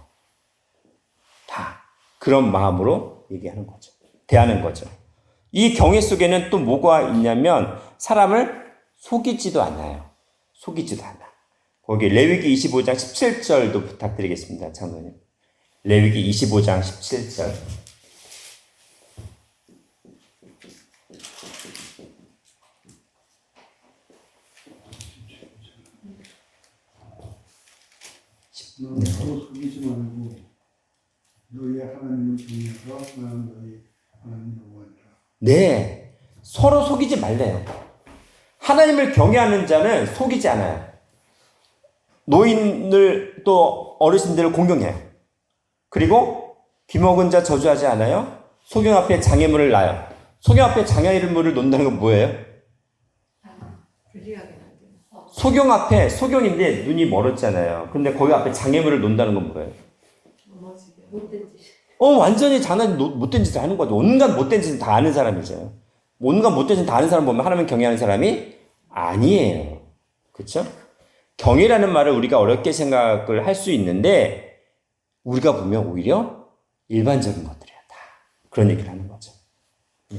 다 그런 마음으로 얘기하는 거죠. 대하는 거죠. 이 경외 속에는 또 뭐가 있냐면 사람을 속이지도 않아요. 속이지도 않아. 거기 레위기 25장 17절도 부탁드리겠습니다. 장로님. 레위기 25장 17절. 너는 서로 속이지 말고 너희의 하나님을 경외하라. 나는 너희 하나님 여호와니라. 네, 서로 속이지 말래요. 하나님을 경외하는 자는 속이지 않아요. 노인을 또 어르신들을 공경해요. 그리고 귀먹은 자 저주하지 않아요. 소경 앞에 장애물을 놔요. 소경 앞에 장애물을 놓는다는 건 뭐예요? 불리하게 만드는. 소경 앞에, 소경인데 눈이 멀었잖아요. 근데 거기 앞에 장애물을 놓는다는 건 뭐예요? 무너지게. 못된 짓. 완전히 못된 짓을 하는 거죠. 온갖 못된 짓을 다 아는 사람이죠. 온갖 못된 짓을 다 아는 사람 보면 하나님을 경외하는 사람이 아니에요. 그렇죠? 경외라는 말을 우리가 어렵게 생각을 할 수 있는데 우리가 보면 오히려 일반적인 것들이야 다 그런 얘기를 하는 거죠. 이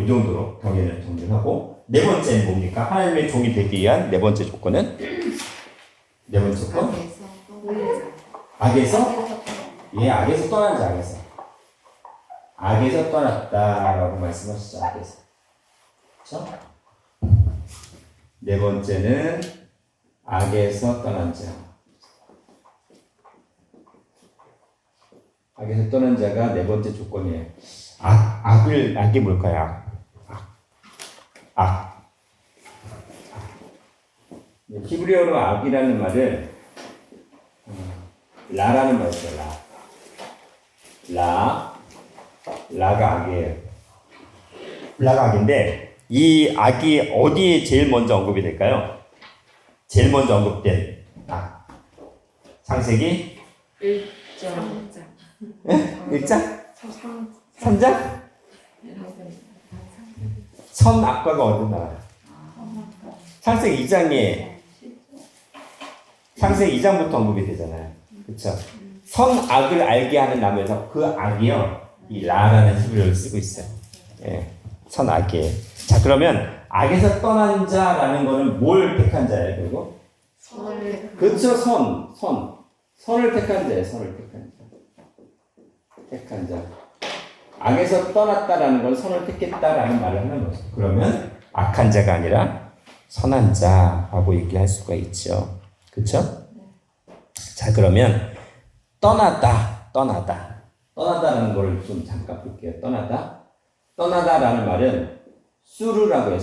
정도로 경외를 정리하고, 네 번째는 뭡니까? 하나님의 종이 되기 위한 네 번째 조건은, 네 번째 조건, 악에서 떠나자. 악에서, 예, 악에서 떠난 자, 악에서 떠났다라고 말씀하시죠. 악에서. 그렇죠? 네 번째는 악에서 떠난 자. 악에서 떠난 자가 네 번째 조건이에요. 악이 뭘까요? 악. 히브리어로 악이라는 말은 라라는 말이 있어요. 라가 악이에요. 라가 악인데 이 악이 어디에 제일 먼저 언급이 될까요? 제일 먼저 언급된 악. 창세기 1장 1장? 3장? 선악과가 어디 나와요? 창세기 2장에 창세기 2장부터 언급이 되잖아요. 그렇죠? 선악을 알게 하는 나무에서 그 악이요, 이 라라는 히브리어를 쓰고 있어요. 예, 선악이에요. 자, 그러면 악에서 떠난 자라는 거는 뭘 택한 자예요, 결국? 그렇죠, 선을 택한 자예요. 선을 택한 자. 악에서 떠났다라는 건 선을 택했다라는 말을 하는 거죠. 그러면 악한 자가 아니라 선한 자라고 얘기할 수가 있죠. 그렇죠? 자, 그러면 떠나다라는 걸 좀 잠깐 볼게요. 떠나다라는 말은 수르라고 해요.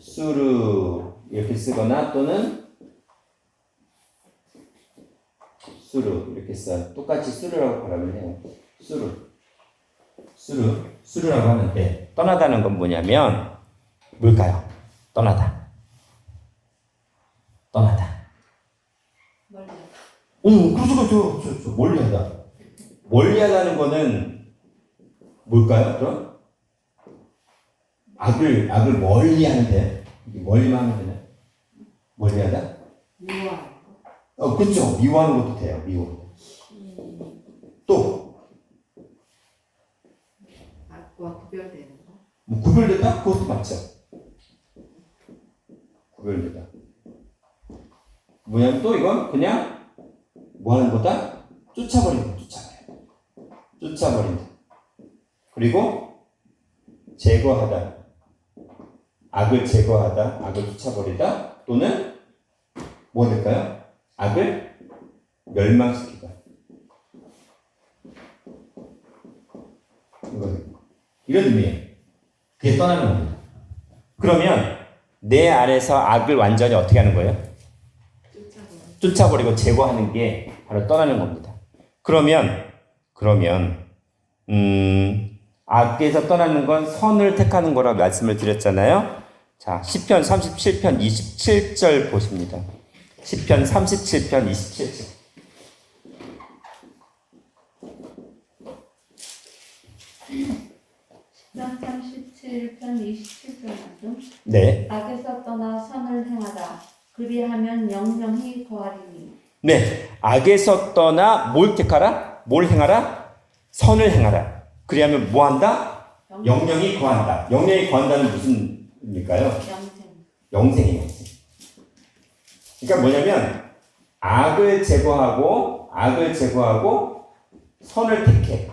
수르 이렇게 쓰거나 또는 수르 이렇게 써요. 똑같이 수르라고 발음을 해요. 수르라고 하는데, 떠나다는 건 뭐냐면 뭘까요? 떠나다. 그렇죠. 멀리하다. 멀리하다는 거는 뭘까요? 그럼 악을 멀리하는데, 멀리만 하면 되나요? 멀리하다? 미워하는 그렇죠. 미워하는 것도 돼요. 미워. 또 악과 구별되는 거. 뭐 구별되다? 그것도 맞죠. 구별되다. 뭐냐면 또 이건 그냥 뭐 하는 거다? 쫓아버린다. 쫓아버린다. 그리고 제거하다. 악을 제거하다. 악을 쫓아버리다. 또는 뭐 될까요? 악을 멸망시키다. 이런 의미예요. 그게 떠나는 겁니다. 그러면 내 안에서 악을 완전히 어떻게 하는 거예요? 쫓아버리고 제거하는 게 바로 떠나는 겁니다. 그러면 악에서 떠나는 건 선을 택하는 거라고 말씀을 드렸잖아요. 자, 시편 37편 27절 보십니다. 시편 37편 27절. 시편 37편 27절 말씀. 네. 악에서 떠나 선을 행하라. 그리하면 영영히 거하리니. 네. 악에서 떠나 뭘 택하라? 뭘 행하라? 선을 행하라. 그리하면 뭐 한다? 영영이 거한다. 영영이 거한다는 무슨 의미일까요? 영생이에요. 그러니까 뭐냐면 악을 제거하고 선을 택해.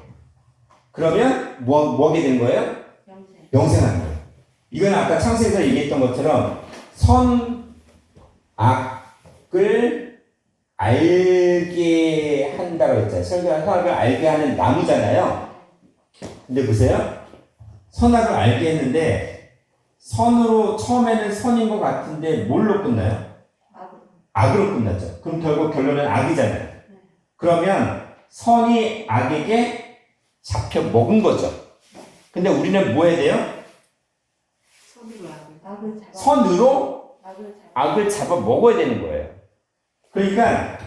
그러면 뭐하게 되는 거예요? 영생하는 거예요. 이건 아까 창세기에서 얘기했던 것처럼 악을 알게 한다고 했잖아요. 선악을 알게 하는 나무잖아요. 근데 보세요. 선악을 알게 했는데 선으로 처음에는 선인 것 같은데 뭘로 끝나요? 악으로 끝났죠. 그럼 결국 결론은 악이잖아요. 그러면 선이 악에게 잡혀 먹은 거죠. 근데 우리는 뭐 해야 돼요? 선으로 악을 잡아 먹어야 되는 거예요. 그러니까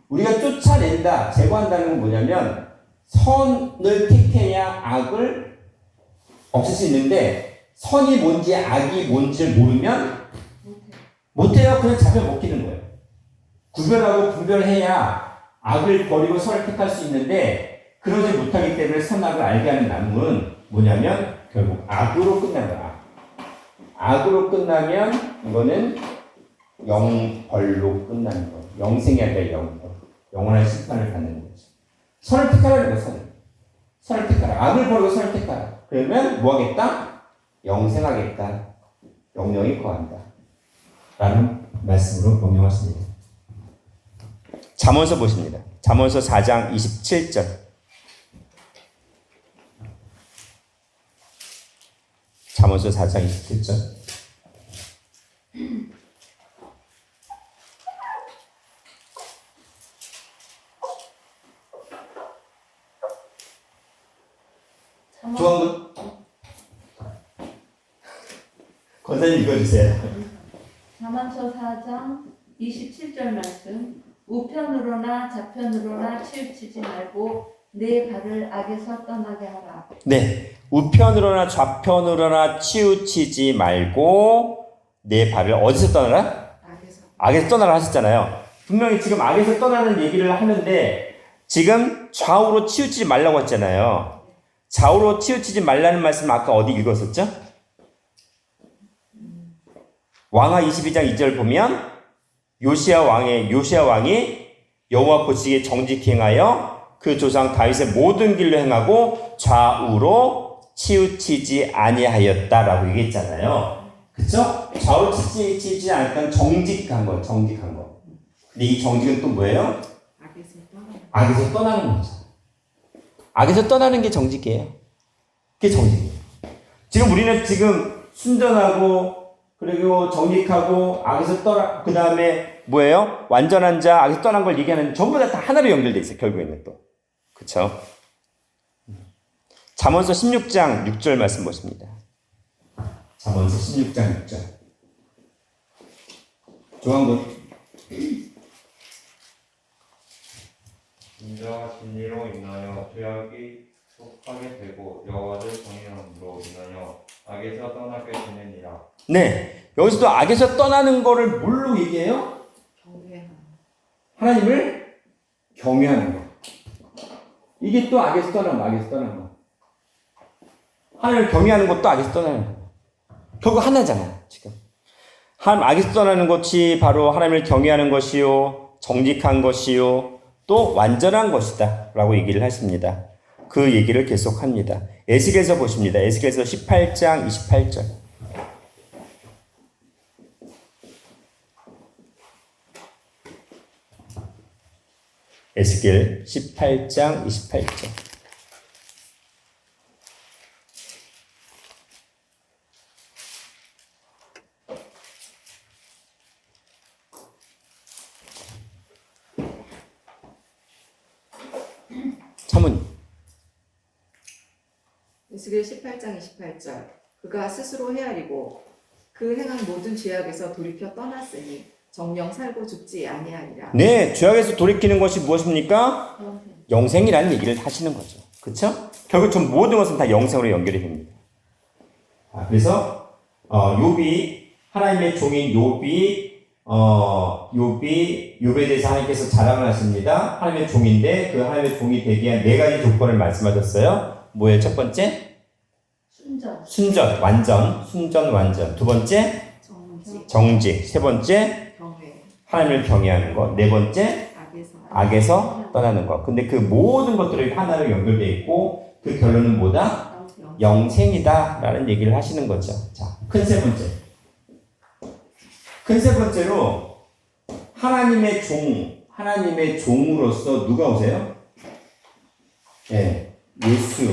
우리가 쫓아낸다, 제거한다는 건 뭐냐면 선을 택해야 악을 없앨 수 있는데 선이 뭔지 악이 뭔지를 모르면 못해요. 그냥 잡혀 먹히는 거예요. 구별하고 분별해야 악을 버리고 선을 택할 수 있는데 그러지 못하기 때문에 선악을 알게 하는 나무는 뭐냐면 결국 악으로 끝난다. 악으로 끝나면 이거는 영벌로 끝나는 거예요. 영생이 아니라 영벌. 영원한 심판을 받는 거죠. 선을 택하라는 거예요. 선을 택하라. 악을 버리고 선을 택하라. 그러면 뭐 하겠다? 영생하겠다. 영영이 거한다. 라는 말씀으로 명령하십니다. 잠언서 보십니다. 잠언서 4장 27절. 잠언서 4장 27절. 조항군 권사님 읽어주세요. 잠언서 4장 27절 말씀. 우편으로나 좌편으로나 치우치지 말고 내 발을 악에서 떠나게 하라. 네, 우편으로나 좌편으로나 치우치지 말고 내 발을 어디서 떠나라? 악에서 떠나라 하셨잖아요. 분명히 지금 악에서 떠나는 얘기를 하는데 지금 좌우로 치우치지 말라고 했잖아요. 좌우로 치우치지 말라는 말씀 아까 어디 읽었었죠? 왕하 22장 2절 보면 요시야 왕이 여호와 보시기에 정직히 행하여 그 조상 다윗의 모든 길로 행하고 좌우로 치우치지 아니하였다라고 얘기했잖아요. 그쵸? 좌우로 치우치지 않으니까 정직한 거. 근데 이 정직은 또 뭐예요? 악에서 떠나는 거죠. 악에서 떠나는 게 정직이에요. 그게 정직이에요. 지금 우리는 지금 순전하고 그리고 정직하고 악에서 떠나, 그 다음에 뭐예요? 완전한 자, 악에서 떠난 걸 얘기하는 전부 다 하나로 연결돼 있어요. 결국에는 또. 그쵸? 잠언서 16장 6절 말씀 보십니다. 잠언서 16장 6절. 조항군. 인자와 진리로 인하여 죄악이 속하게 되고 여호와를 정의함으로 인하여 악에서 떠나게 되느니라. 네, 여기서도 악에서 떠나는 거를 뭘로 얘기해요? 경외함. 하나님을 경외하는 거. 이게 또 악에서 떠나는 거, 악에서 떠나는 거. 하나님을 경외하는 것도 악에서 떠나는 거. 결국 하나잖아요, 지금. 하나님 악에서 떠나는 것이 바로 하나님을 경외하는 것이요, 정직한 것이요, 또 완전한 것이다 라고 얘기를 하십니다. 그 얘기를 계속합니다. 에스겔서 보십니다. 에스겔서 18장 28절. 에스겔 18장 28절. 사모님. 에스겔 18장 28절. 그가 스스로 헤아리고 그 행한 모든 죄악에서 돌이켜 떠났으니 정령 살고 죽지 아니하리라. 네, 죄악에서 돌이키는 것이 무엇입니까? 영생. 영생이라는 얘기를 하시는 거죠. 그렇죠? 결국 전 모든 것은 다 영생으로 연결이 됩니다. 그래서 욥이 하나님의 종인 욥에 대해서 하나님께서 자랑을 하십니다. 하나님의 종인데 그 하나님의 종이 되기 위한 네 가지 조건을 말씀하셨어요. 뭐예요? 첫 번째? 순전. 완전. 두 번째? 정직. 세 번째? 경외. 하나님을 경외하는 것. 네 번째? 악에서 떠나는 것. 근데 그 모든 것들이 하나로 연결되어 있고 그 결론은 뭐다? 영생이다 라는 얘기를 하시는 거죠. 자, 큰 세 번째. 큰 세 번째로 하나님의 종으로서 누가 오세요? 네, 예수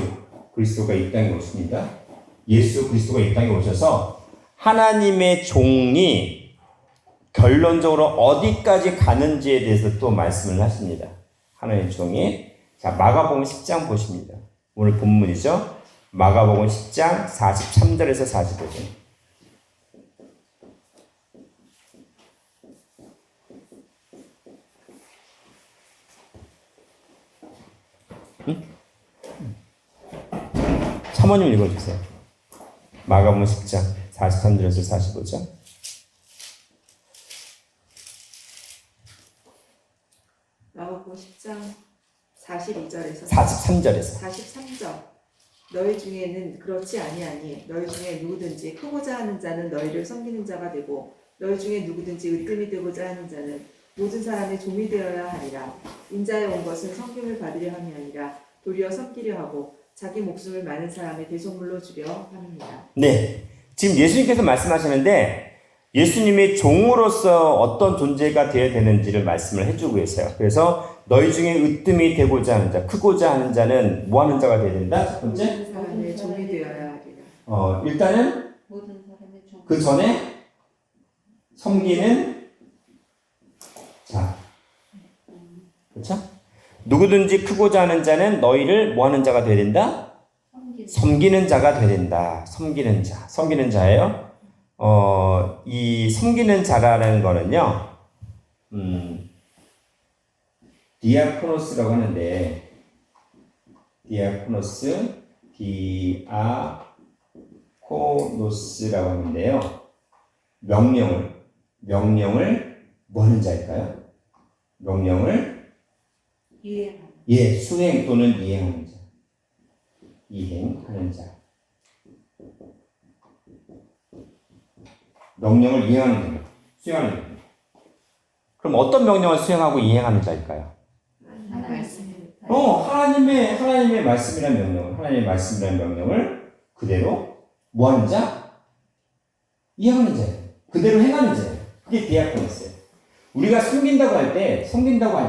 그리스도가 이 땅에 오십니다. 예수 그리스도가 이 땅에 오셔서 하나님의 종이 결론적으로 어디까지 가는지에 대해서 또 말씀을 하십니다. 하나님의 종이. 자, 마가복음 10장 보십니다. 오늘 본문이죠. 마가복음 10장 43절에서 45절. 사모님 읽어주세요. 마가복음 10장 43절에서 45절. 마가복음 10장 42절에서 43절에서 43절. 너희 중에는 그렇지 아니하니 너희 중에 누구든지 크고자 하는 자는 너희를 섬기는 자가 되고 너희 중에 누구든지 으뜸이 되고자 하는 자는 모든 사람의 종이 되어야 하리라. 인자에 온 것은 섬김을 받으려 함이 아니라 도리어 섬기려 하고 자기 목숨을 많은 사람의 대속물로 주려 함이니라. 네, 지금 예수님께서 말씀하시는데 예수님의 종으로서 어떤 존재가 되어야 되는지를 말씀을 해주고 계세요. 그래서 너희 중에 으뜸이 되고자 하는 자, 크고자 하는 자는 뭐 하는 자가 되어야 된다? 첫 번째? 모든 사람의 종이 되어야 하리라. 일단은 모든 사람의 종. 그 전에 섬기는 자, 그렇죠? 누구든지 크고자 하는 자는 너희를 뭐 하는 자가 되어야 된다? 섬기는 자가 되어야 된다. 섬기는 자. 섬기는 자예요. 이 섬기는 자라는 거는요, 디아코노스라고 하는데, 디아코노스라고 하는데요, 명령을 뭐 하는 자일까요? 명령을 이해하는. 수행 또는 이행하는 자. 이행하는 자. 명령을 이행하는 자입니다. 수행하는 자입니다. 그럼 어떤 명령을 수행하고 이행하는 자일까요? 하나님의 말씀이라는 명령을 그대로 뭐 하는 자? 이행하는 자예요. 그대로 행하는 자예요. 그게 디아코니스예요. 우리가 섬긴다고 할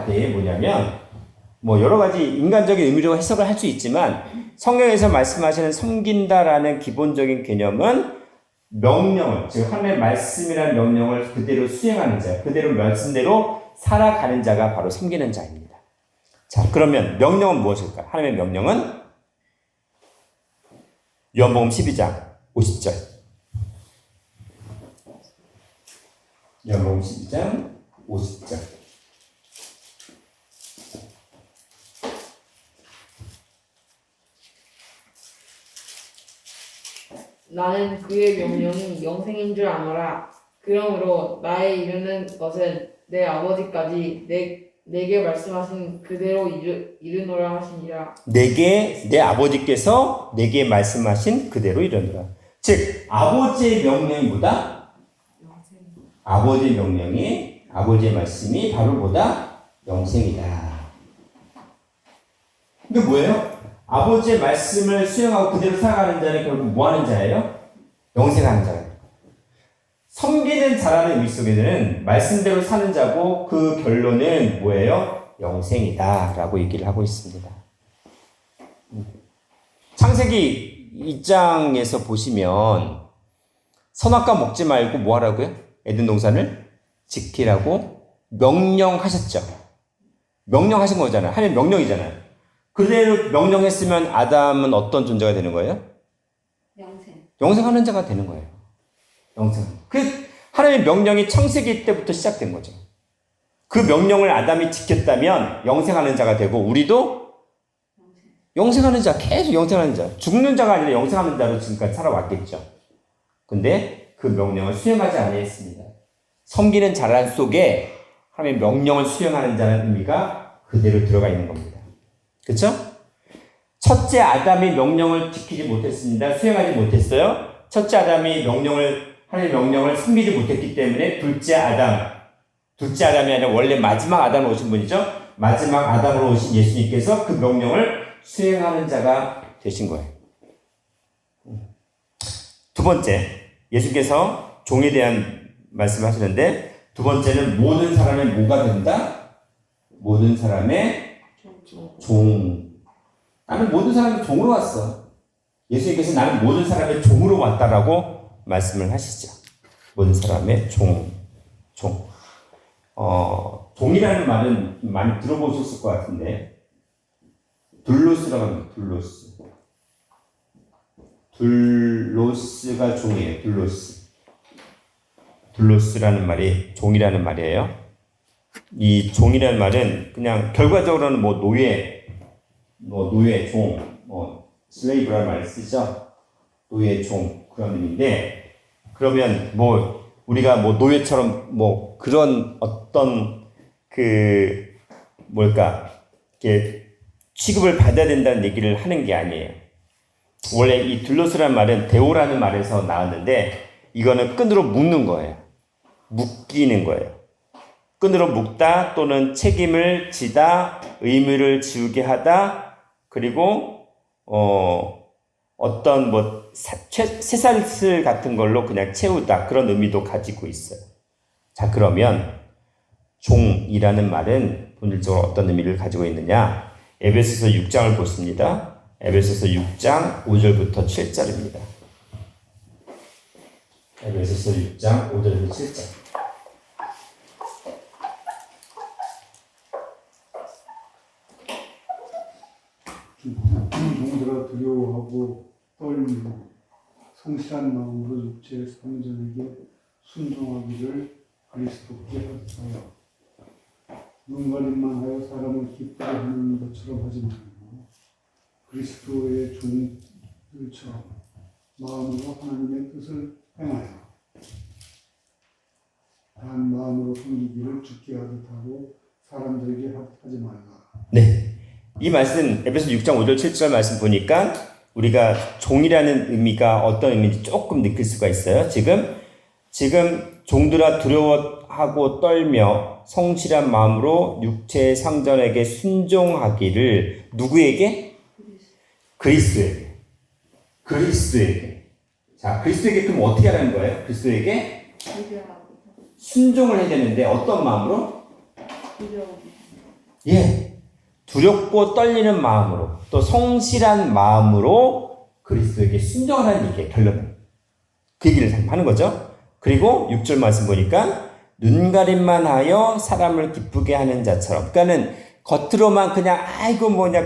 때 뭐냐면, 뭐 여러 가지 인간적인 의미로 해석을 할 수 있지만, 성경에서 말씀하시는 섬긴다라는 기본적인 개념은 명령을, 즉 하나님의 말씀이라는 명령을 그대로 수행하는 자, 그대로 말씀대로 살아가는 자가 바로 섬기는 자입니다. 자, 그러면 명령은 무엇일까? 하나님의 명령은 요한복음 12장 50절. 요한복음 12장 50절. 나는 그의 명령이 영생인 줄 아노라. 그러므로 나에 이르는 것은 내 아버지까지 내게 말씀하신 그대로 이르노라 하시니라. 내게 내 아버지께서 내게 말씀하신 그대로 이르노라. 즉 아버지의 명령이 뭐다? 아버지의 명령이 아버지의 말씀이 바로 뭐다? 영생이다. 이게 뭐예요? 아버지의 말씀을 수용하고 그대로 살아가는 자는 결국 뭐 하는 자예요? 영생하는 자예요. 섬기는 자라는 의미 속에는 말씀대로 사는 자고 그 결론은 뭐예요? 영생이다 라고 얘기를 하고 있습니다. 창세기 2장에서 보시면 선악과 먹지 말고 뭐 하라고요? 에덴 동산을 지키라고 명령하셨죠. 명령하신 거잖아요. 하나님 명령이잖아요. 그대로 명령했으면 아담은 어떤 존재가 되는 거예요? 영생. 영생하는 자가 되는 거예요. 영생. 그 하나님의 명령이 창세기 때부터 시작된 거죠. 그 명령을 아담이 지켰다면 영생하는 자가 되고 우리도 영생하는 자, 계속 영생하는 자, 죽는 자가 아니라 영생하는 자로 지금까지 살아왔겠죠. 근데 그 명령을 수행하지 아니했습니다. 섬기는 자란 속에 하나님의 명령을 수행하는 자라는 의미가 그대로 들어가 있는 겁니다. 그렇죠? 첫째 아담이 명령을 지키지 못했습니다. 수행하지 못했어요. 첫째 아담이 하나님의 명령을 섬기지 못했기 때문에 둘째 아담이 아니라 원래 마지막 아담으로 오신 분이죠. 마지막 아담으로 오신 예수님께서 그 명령을 수행하는 자가 되신 거예요. 두 번째, 예수께서 종에 대한 말씀을 하시는데 두 번째는 모든 사람의 뭐가 된다? 모든 사람의 종. 나는 모든 사람의 종으로 왔어. 예수님께서 나는 모든 사람의 종으로 왔다라고 말씀을 하시죠. 모든 사람의 종. 종이라는 말은 많이 들어보셨을 것 같은데 둘로스라고 합니다. 둘로스가 종이에요. 둘로스라는 말이 종이라는 말이에요. 이 종이라는 말은 그냥 결과적으로는 노예, 종, 슬레이브라는 말을 쓰죠. 노예, 종 그런 의미인데 그러면 우리가 노예처럼 그런 어떤 이렇게 취급을 받아야 된다는 얘기를 하는 게 아니에요. 원래 이 둘로스라는 말은 데오라는 말에서 나왔는데 이거는 끈으로 묶는 거예요. 묶이는 거예요. 끈으로 묶다 또는 책임을 지다, 의무를 지우게 하다, 그리고 어떤 쇠사슬 같은 걸로 그냥 채우다 그런 의미도 가지고 있어요. 자, 그러면 종이라는 말은 본질적으로 어떤 의미를 가지고 있느냐? 에베소서 6장을 보십니다. 에베소서 6장 5절부터 7절입니다. 에베소서 6장 5절부터 7절. 종들아 두려워하고 떨리고 성실한 마음으로 육체의 상전에게 순종하기를 그리스도께 하여 눈가림만 하여 사람을 기쁘게 하는 것처럼 하지 말고 그리스도의 종들처럼 마음으로 하나님의 뜻을 행하여 단 마음으로 섬기기를 주께 하듯 하고 사람들에게 하지 말라. 네. 이 말씀 에베소 6장 5절 7절 말씀 보니까 우리가 종이라는 의미가 어떤 의미인지 조금 느낄 수가 있어요. 지금 종들아 두려워하고 떨며 성실한 마음으로 육체의 상전에게 순종하기를 누구에게? 그리스도에게. 자, 그리스도에게 그럼 어떻게 하라는 거예요? 그리스도에게 순종을 해야 되는데 어떤 마음으로? 두렵고 떨리는 마음으로 또 성실한 마음으로 그리스도에게 순종하라는 얘기의 결론은 그 얘기를 하는 거죠. 그리고 6절 말씀 보니까 눈가림만 하여 사람을 기쁘게 하는 자처럼, 그러니까는 겉으로만 그냥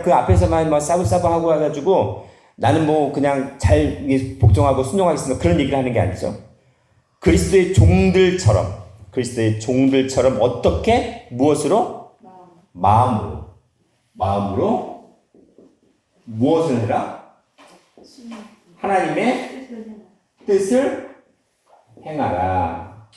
그 앞에서만 싸구싸구하고 해가지고 나는 그냥 잘 복종하고 순종하겠습니다 그런 얘기를 하는 게 아니죠. 그리스도의 종들처럼 어떻게? 무엇으로? 마음으로 무엇을 해라? 하나님의 뜻을 행하라.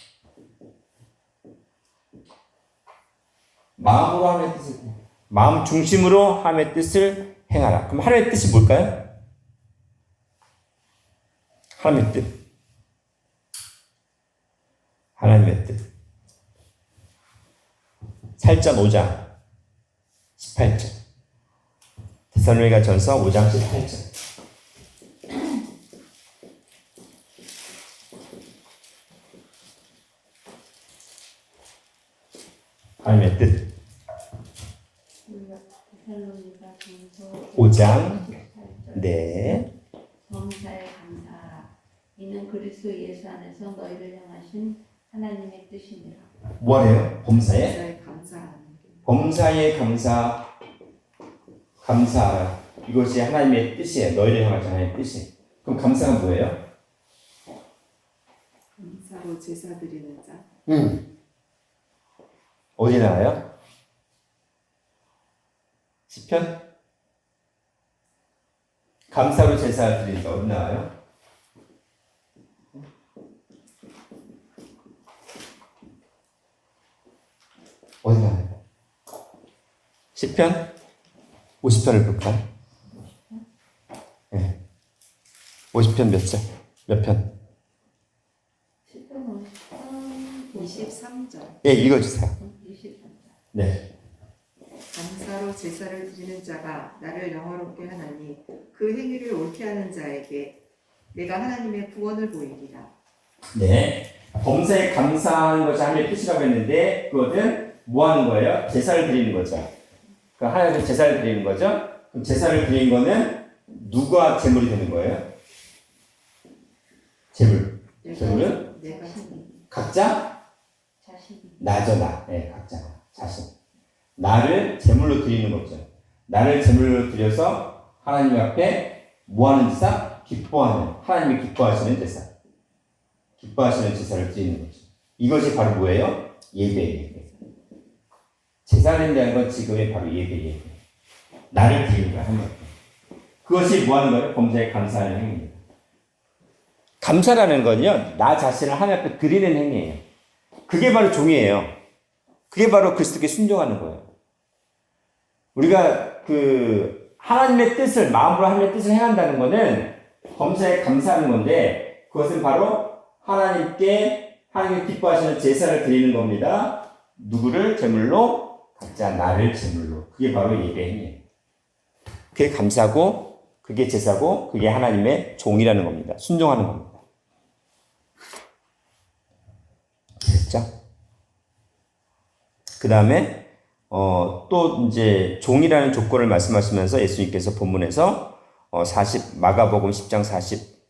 마음으로 하나님의 뜻을 마음 중심으로 하나님의 뜻을 행하라. 그럼 하나님의 뜻이 뭘까요? 하나님의 뜻. 하나님의 뜻. 살전 5장 18절. 데살로니가 전서 5장 18절. 하나님의 뜻. 데살로니가 전서 5장 18절. 네. 범사에 감사하라. 이는 그리스도 예수 안에서 너희를 향하신 하나님의 뜻이니라. 뭐래요? 범사에? 감사에 감사하는 게. 범사에 감사하라. 이것이 하나님의 뜻이에요. 너희를 향하신 하나님의 뜻이. 그럼 감사가 뭐예요? 감사로 제사 드리는 자. 어디 나와요? 시편? 감사로 제사를 드린다. 어디 나와요? 어디 나와요? 시편? 50편을 볼까요? 네. 50편 몇 절? 몇 편? 10편 23절. 예, 읽어주세요. 23절. 네. 감사로 제사를 드리는 자가 나를 영화롭게 하나니 그 행위를 옳게 하는 자에게 내가 하나님의 구원을 보이리라. 네. 범사에 감사하는 것이 하나님의 뜻이라고 했는데 그것은 뭐 하는 거예요? 제사를 드리는 거죠. 그러니까 하나님께 제사를 드리는 거죠. 그럼 제사를 드리는 거는 누가 제물이 되는 거예요? 제물. 제물은 내가 각자 자신이 나죠, 나. 네, 각자 자신. 나를 제물로 드리는 거죠. 나를 제물로 드려서 하나님 앞에 뭐 하는 제사? 기뻐하는, 하나님이 기뻐하시는 제사. 기뻐하시는 제사를 드리는 거죠. 이것이 바로 뭐예요? 예배. 제사를 드린다는 건 지금의 바로 예배. 나를 드리는 거야, 하나님 앞에. 그것이 뭐 하는 거예요? 범사에 감사하는 행위입니다. 감사라는 건요, 나 자신을 하나님 앞에 드리는 행위예요. 그게 바로 종이에요. 그게 바로 그리스도께 순종하는 거예요. 우리가 하나님의 뜻을, 마음으로 하나님의 뜻을 행한다는 것은 범사에 감사하는 건데, 그것은 바로 하나님께, 하나님이 기뻐하시는 제사를 드리는 겁니다. 누구를 제물로? 각자 나를 제물로. 그게 바로 예배 행위예요. 그게 감사고, 그게 제사고, 그게 하나님의 종이라는 겁니다. 순종하는 겁니다. 됐죠? 그 다음에 또 이제 종이라는 조건을 말씀하시면서 예수님께서 본문에서 마가복음 10장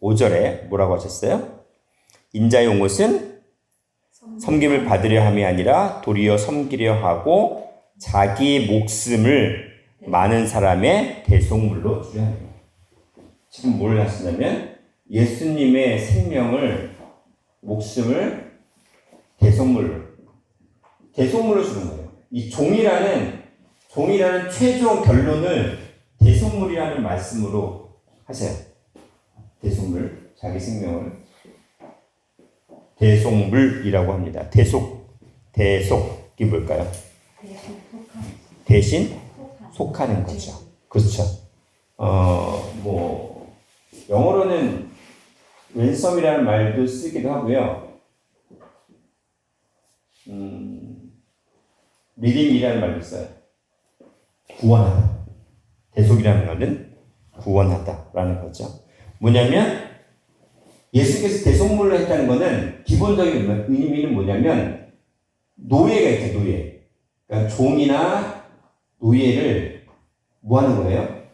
45절에 뭐라고 하셨어요? 인자의 온 것은 섬김을 받으려 함이 아니라 도리어 섬기려 하고 자기 목숨을 많은 사람의 대속물로 주려 합니다. 지금 뭘 하시냐면 예수님의 생명을, 목숨을 대속물로 주는 거예요. 이 종이라는 최종 결론을 대속물이라는 말씀으로 하세요. 대속물, 자기 생명을 대속물이라고 합니다. 대속이 뭘까요? 대신 속하는 거죠. 그렇죠. 영어로는 랜섬이라는 말도 쓰기도 하고요. 리딤이라는 말도 써요. 구원하다. 대속이라는 말은 구원하다라는 거죠. 뭐냐면 예수께서 대속물로 했다는 것은 기본적인 의미는 뭐냐면 노예가 있죠, 노예. 그러니까 종이나 노예를 뭐 하는 거예요?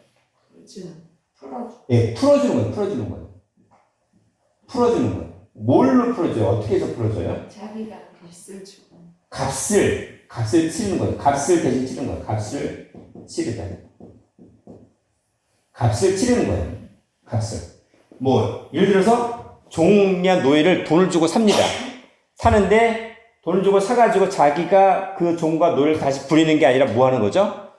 풀어주는 거예요. 풀어주는 거예요. 뭘로 풀어줘요? 어떻게 해서 풀어줘요? 자기가 값을 주고. 값을 치르는 거예요. 값을 대신 치르는 거예요. 값을 치르다. 값을 치르는 거예요. 예를 들어서 종이나 노예를 돈을 주고 삽니다. 사는데 돈을 주고 사가지고 자기가 그 종과 노예를 다시 부리는 게 아니라 뭐 하는 거죠?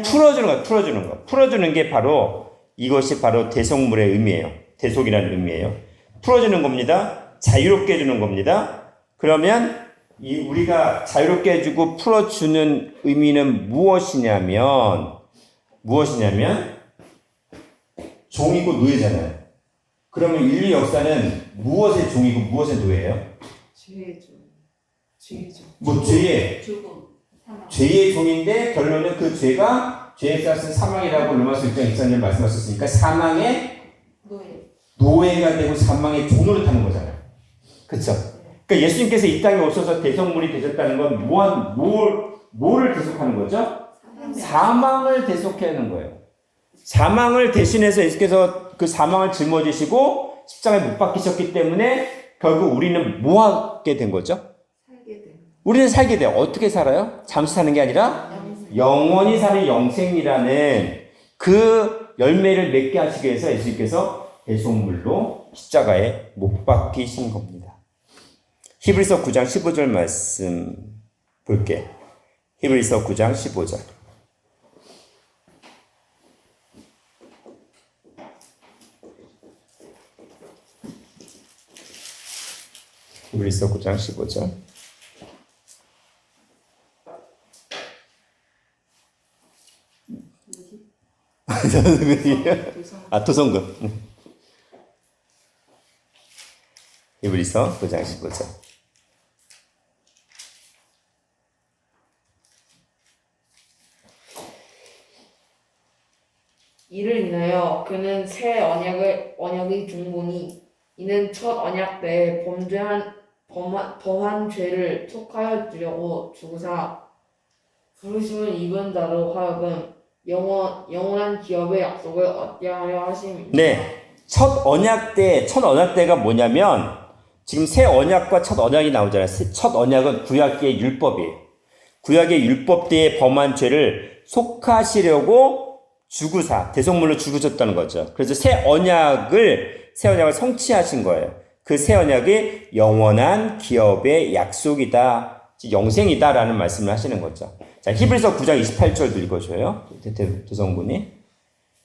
풀어주는 거예요. 풀어주는 게 바로 이것이 바로 대속물의 의미예요. 대속이라는 의미예요. 풀어주는 겁니다. 자유롭게 해주는 겁니다. 그러면 이 우리가 자유롭게 해주고 풀어주는 의미는 무엇이냐면 종이고 노예잖아요. 그러면 인류 역사는 무엇의 종이고 무엇의 노예예요? 죄의 종. 뭐 죄의 죽음, 사망. 죄의 종인데 결론은 그 죄가 죄의 값은 사망이라고 로마서 6장 23절 말씀하셨으니까 사망의 노예. 노예가 되고 사망의 종으로 타는 거잖아요. 그렇죠? 그러니까 예수님께서 이 땅에 오셔서 대성물이 되셨다는 건 뭐를 대속하는 거죠? 사망을 대속하는 거예요. 사망을 대신해서 예수께서 그 사망을 짊어지시고 십자가에 못 박히셨기 때문에 결국 우리는 뭐 하게 된 거죠? 살게 된. 우리는 살게 돼요. 어떻게 살아요? 잠시 사는 게 아니라 영원히 사는 영생이라는 그 열매를 맺게 하시기 위해서 예수님께서 대속물로 십자가에 못 박히신 겁니다. 히브리서 9장 15절 말씀 볼게. 히브리서 9장 15절. 히브리서 9장 15절. 도성금. 히브리서 9장 15절. 이를 인하여 그는 새 언약의 중보니 이는 첫 언약 때 범한 죄를 속하여 주려고 주구사 부르심을 입은 자로 하여금 영원한 기업의 약속을 얻게 하려 하심입니다. 네. 첫 언약 때가 뭐냐면 지금 새 언약과 첫 언약이 나오잖아요. 첫 언약은 구약의 율법이에요. 구약의 율법 때에 범한 죄를 속하시려고 주구사, 대속물로 죽으셨다는 거죠. 그래서 새 언약을 성취하신 거예요. 그 새 언약이 영원한 기업의 약속이다, 영생이다라는 말씀을 하시는 거죠. 자, 히브리서 9장 28절도 읽어줘요. 도성군이.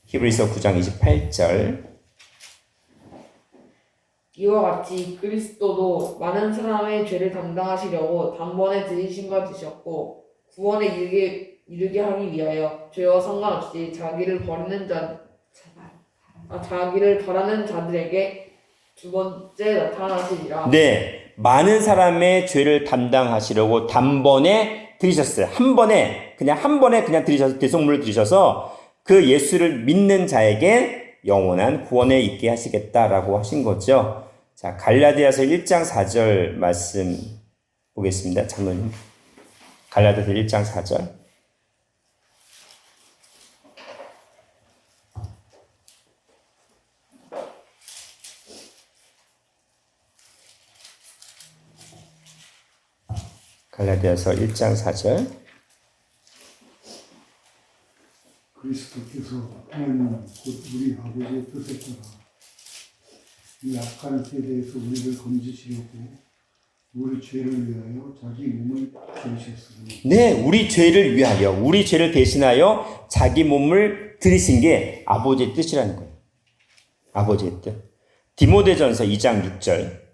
히브리서 9장 28절. 이와 같이 그리스도도 많은 사람의 죄를 담당하시려고 단번에 들이신 바 되셨고 구원에 이르게 하기 위하여 죄와 상관없이 자기를 바라는 자들에게 두 번째 나타나시리라. 네, 많은 사람의 죄를 담당하시려고 단번에 들이셨어요. 한 번에 그냥 들이셔서 대속물을 들이셔서 그 예수를 믿는 자에게 영원한 구원에 있게 하시겠다라고 하신 거죠. 자, 갈라디아서 1장 4절 말씀 보겠습니다. 장로님. 갈라디아서 1장 4절. 갈라디아서 1장 4절. 그리스도께서 하나님 곧 우리 아버지의 뜻에 따라 이 악한 세대에서 우리를 건지시려고 우리 죄를 위하여 자기 몸을 들이셨으니. 네, 우리 죄를 대신하여 자기 몸을 들이신 게 아버지의 뜻이라는 거예요. 아버지의 뜻. 디모데전서 2장 6절.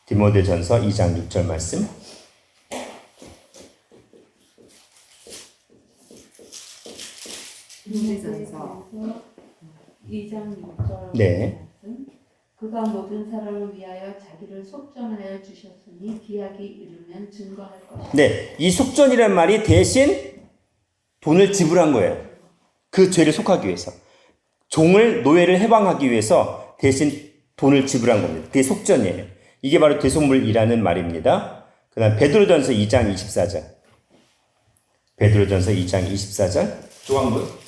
디모데전서 2장 6절 말씀. 디모데전서 2장 6절 네. 말씀. 그가 모든 사람을 위하여 자기를 속전하여 주셨으니 기약이 이르면 증거할 것이다. 네, 이 속전이란 말이 대신 돈을 지불한 거예요. 그 죄를 속하기 위해서. 노예를 해방하기 위해서 대신 돈을 지불한 겁니다. 그게 속전이에요. 이게 바로 대속물이라는 말입니다. 그 다음 베드로전서 2장 24절. 베드로전서 2장 24절. 조항문.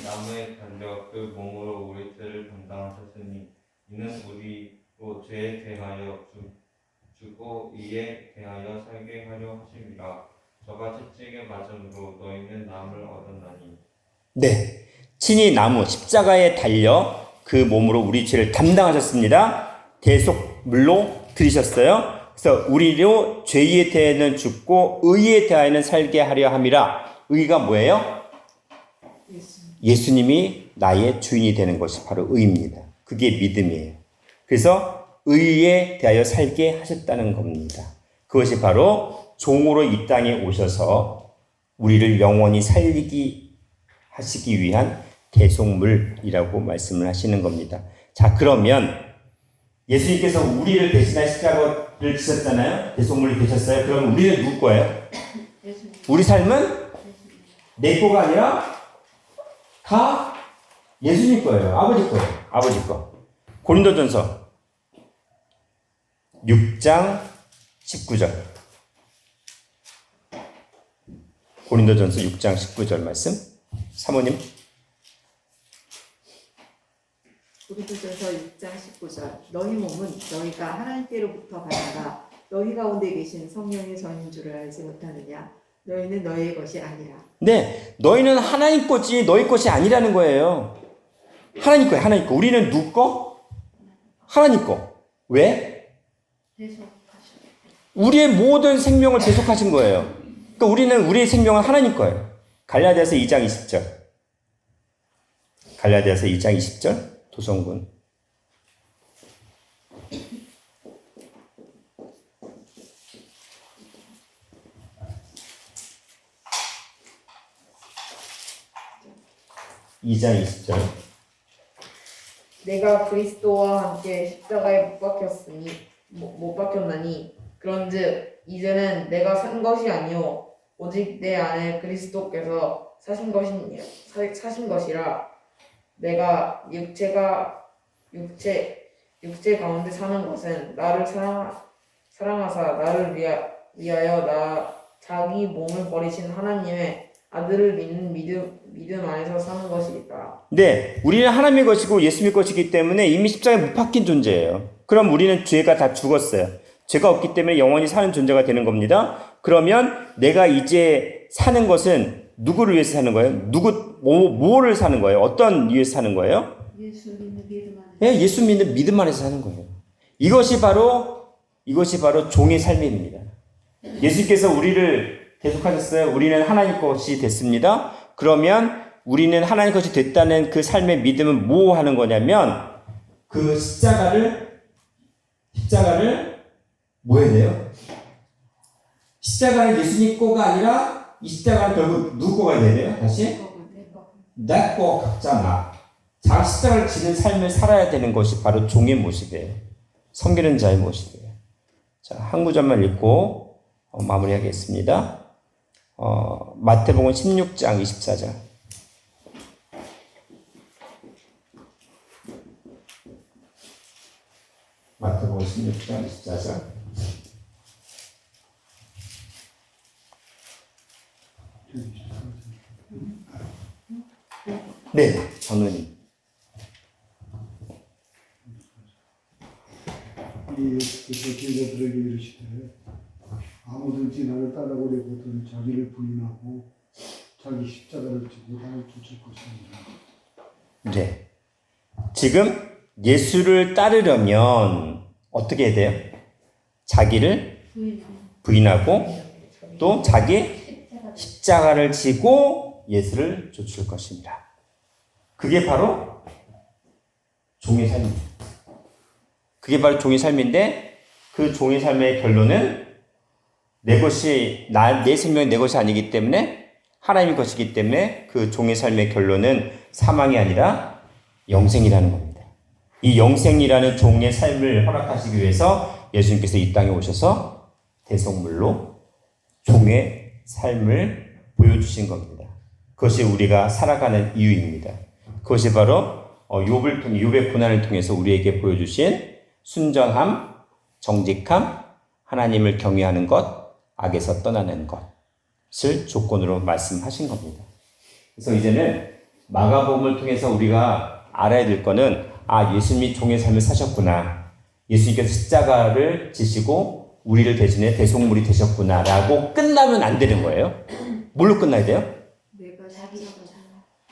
나무에 달려 그 몸으로 우리 죄를 담당하셨으니 이는 우리로 죄에 대하여 주고 이에 대하여 살게 하려 하심이라. 저가 채찍에 맞음으로 너희는 남을 얻었나니. 네, 친히 나무 십자가에 달려 그 몸으로 우리 죄를 담당하셨습니다. 대속물로 들이셨어요. 그래서 우리로 죄에 대하여는 죽고 의에 대하여는 살게 하려 함이라. 의가 뭐예요? 예수님이 나의 주인이 되는 것이 바로 의입니다. 그게 믿음이에요. 그래서 의에 대하여 살게 하셨다는 겁니다. 그것이 바로 종으로 이 땅에 오셔서 우리를 영원히 살리기 하시기 위한 대속물이라고 말씀을 하시는 겁니다. 자, 그러면 예수님께서 우리를 대신할 십자가를 지셨잖아요. 대속물이 되셨어요. 그럼 우리는 누구 거예요? 우리 삶은 내 거가 아니라 다 예수님 거예요. 아버지 거예요. 아버지 거. 고린도전서 6장 19절. 고린도전서 6장 19절 말씀. 사모님. 고린도전서 6장 19절. 너희 몸은 너희가 하나님께로부터 받아가 너희 가운데 계신 성령의 전인 줄을 알지 못하느냐? 너희는 너희의 것이 아니라. 네, 너희는 하나님 거지 너희 것이 아니라는 거예요. 하나님 거예요. 하나님 거. 우리는 누구 거? 하나님 거. 왜? 우리의 모든 생명을 대속하신 거예요. 그러니까 우리는 우리의 생명은 하나님 거예요. 갈라디아서 2장 20절. 갈라디아서 2장 20절. 도성군. (2장 20절) 내가 그리스도와 함께 십자가에 못 박혔나니 그런즉 이제는 내가 산 것이 아니요 오직 내 안에 그리스도께서 사신 것이라. 내가 육체 가운데 사는 것은 나를 사랑하사 나를 위하여 자기 몸을 버리신 하나님의 아들을 믿는 믿음 안에서 사는 것이다. 네, 우리는 하나님의 것이고 예수님의 것이기 때문에 이미 십자가에 못 박힌 존재예요. 그럼 우리는 죄가 다 죽었어요. 죄가 없기 때문에 영원히 사는 존재가 되는 겁니다. 그러면 내가 이제 사는 것은 누구를 위해서 사는 거예요? 뭐를 사는 거예요? 어떤 이유에서 사는 거예요? 예수 믿는 믿음 안에서. 네, 예수 믿는 믿음 안에서 사는 거예요. 이것이 바로 종의 삶입니다. 예수님께서 우리를 대속하셨어요. 우리는 하나님 것이 됐습니다. 그러면 우리는 하나님 것이 됐다는 그 삶의 믿음은 뭐 하는 거냐면 그 십자가를 뭐 해야 돼요? 십자가는 예수님 거가 아니라 이 십자가는 결국 누구 거가 돼야 돼요? 다시? 내 거 각자 나. 자기 십자가를 지는 삶을 살아야 되는 것이 바로 종의 모습이에요. 섬기는 자의 모습이에요. 자, 한 구절만 읽고 마무리하겠습니다. 마태복음 16장 24절. 마태복음 16장 24절. 네, 장로님. 이 예수께서 제자들에게 이르시되 아무든지 나를 따라오려거든 자기를 부인하고 자기 십자가를 지고 나를 쫓을 것이니라. 네. 지금 예수를 따르려면 어떻게 해야 돼요? 자기를 부인하고 또 자기 십자가를 지고 예수를 쫓을 것입니다. 그게 바로 종의 삶입니다. 그게 바로 종의 삶인데 그 종의 삶의 결론은 내 생명이 내 것이 아니기 때문에 하나님의 것이기 때문에 그 종의 삶의 결론은 사망이 아니라 영생이라는 겁니다. 이 영생이라는 종의 삶을 허락하시기 위해서 예수님께서 이 땅에 오셔서 대속물로 종의 삶을 보여주신 겁니다. 그것이 우리가 살아가는 이유입니다. 그것이 바로 욥의 고난을 통해서 우리에게 보여주신 순전함, 정직함, 하나님을 경외하는 것, 악에서 떠나는 것을 조건으로 말씀하신 겁니다. 그래서 이제는 마가복음을 통해서 우리가 알아야 될 거는 예수님이 종의 삶을 사셨구나. 예수님께서 십자가를 지시고 우리를 대신해 대속물이 되셨구나 라고 끝나면 안 되는 거예요. 뭘로 끝나야 돼요?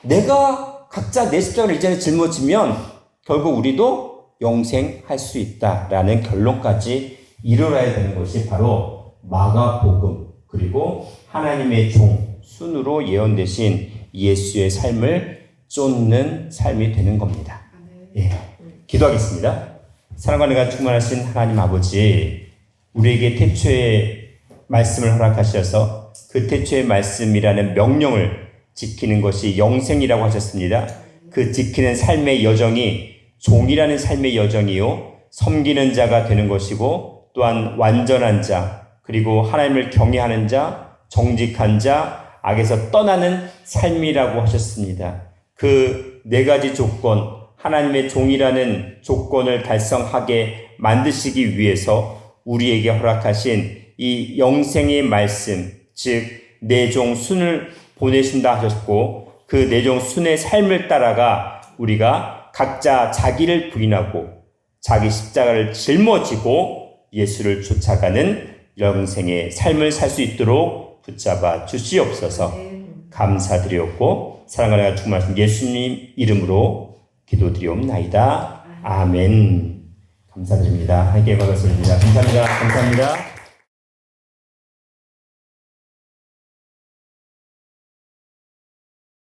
내가 각자 내 십자가를 이제는 짊어지면 결국 우리도 영생할 수 있다라는 결론까지 이루어야 되는 것이 바로 마가복음 그리고 하나님의 종 순으로 예언되신 예수의 삶을 쫓는 삶이 되는 겁니다. 아멘. 예, 기도하겠습니다. 사랑과 은혜가 충만하신 하나님 아버지, 우리에게 태초의 말씀을 허락하셔서 그 태초의 말씀이라는 명령을 지키는 것이 영생이라고 하셨습니다. 그 지키는 삶의 여정이 종이라는 삶의 여정이요, 섬기는 자가 되는 것이고, 또한 완전한 자, 그리고 하나님을 경외하는 자, 정직한 자, 악에서 떠나는 삶이라고 하셨습니다. 그 네 가지 조건, 하나님의 종이라는 조건을 달성하게 만드시기 위해서 우리에게 허락하신 이 영생의 말씀, 즉 내 종 순을 보내신다 하셨고, 그 내 종 순의 삶을 따라가 우리가 각자 자기를 부인하고 자기 십자가를 짊어지고 예수를 쫓아가는 영생의 삶을 살 수 있도록 붙잡아 주시옵소서. 감사드리옵고 사랑과 은혜가 충만하신 예수님 이름으로 기도드리옵나이다. 아멘. 감사드립니다. 함께 받았습니다. 감사합니다. 감사합니다.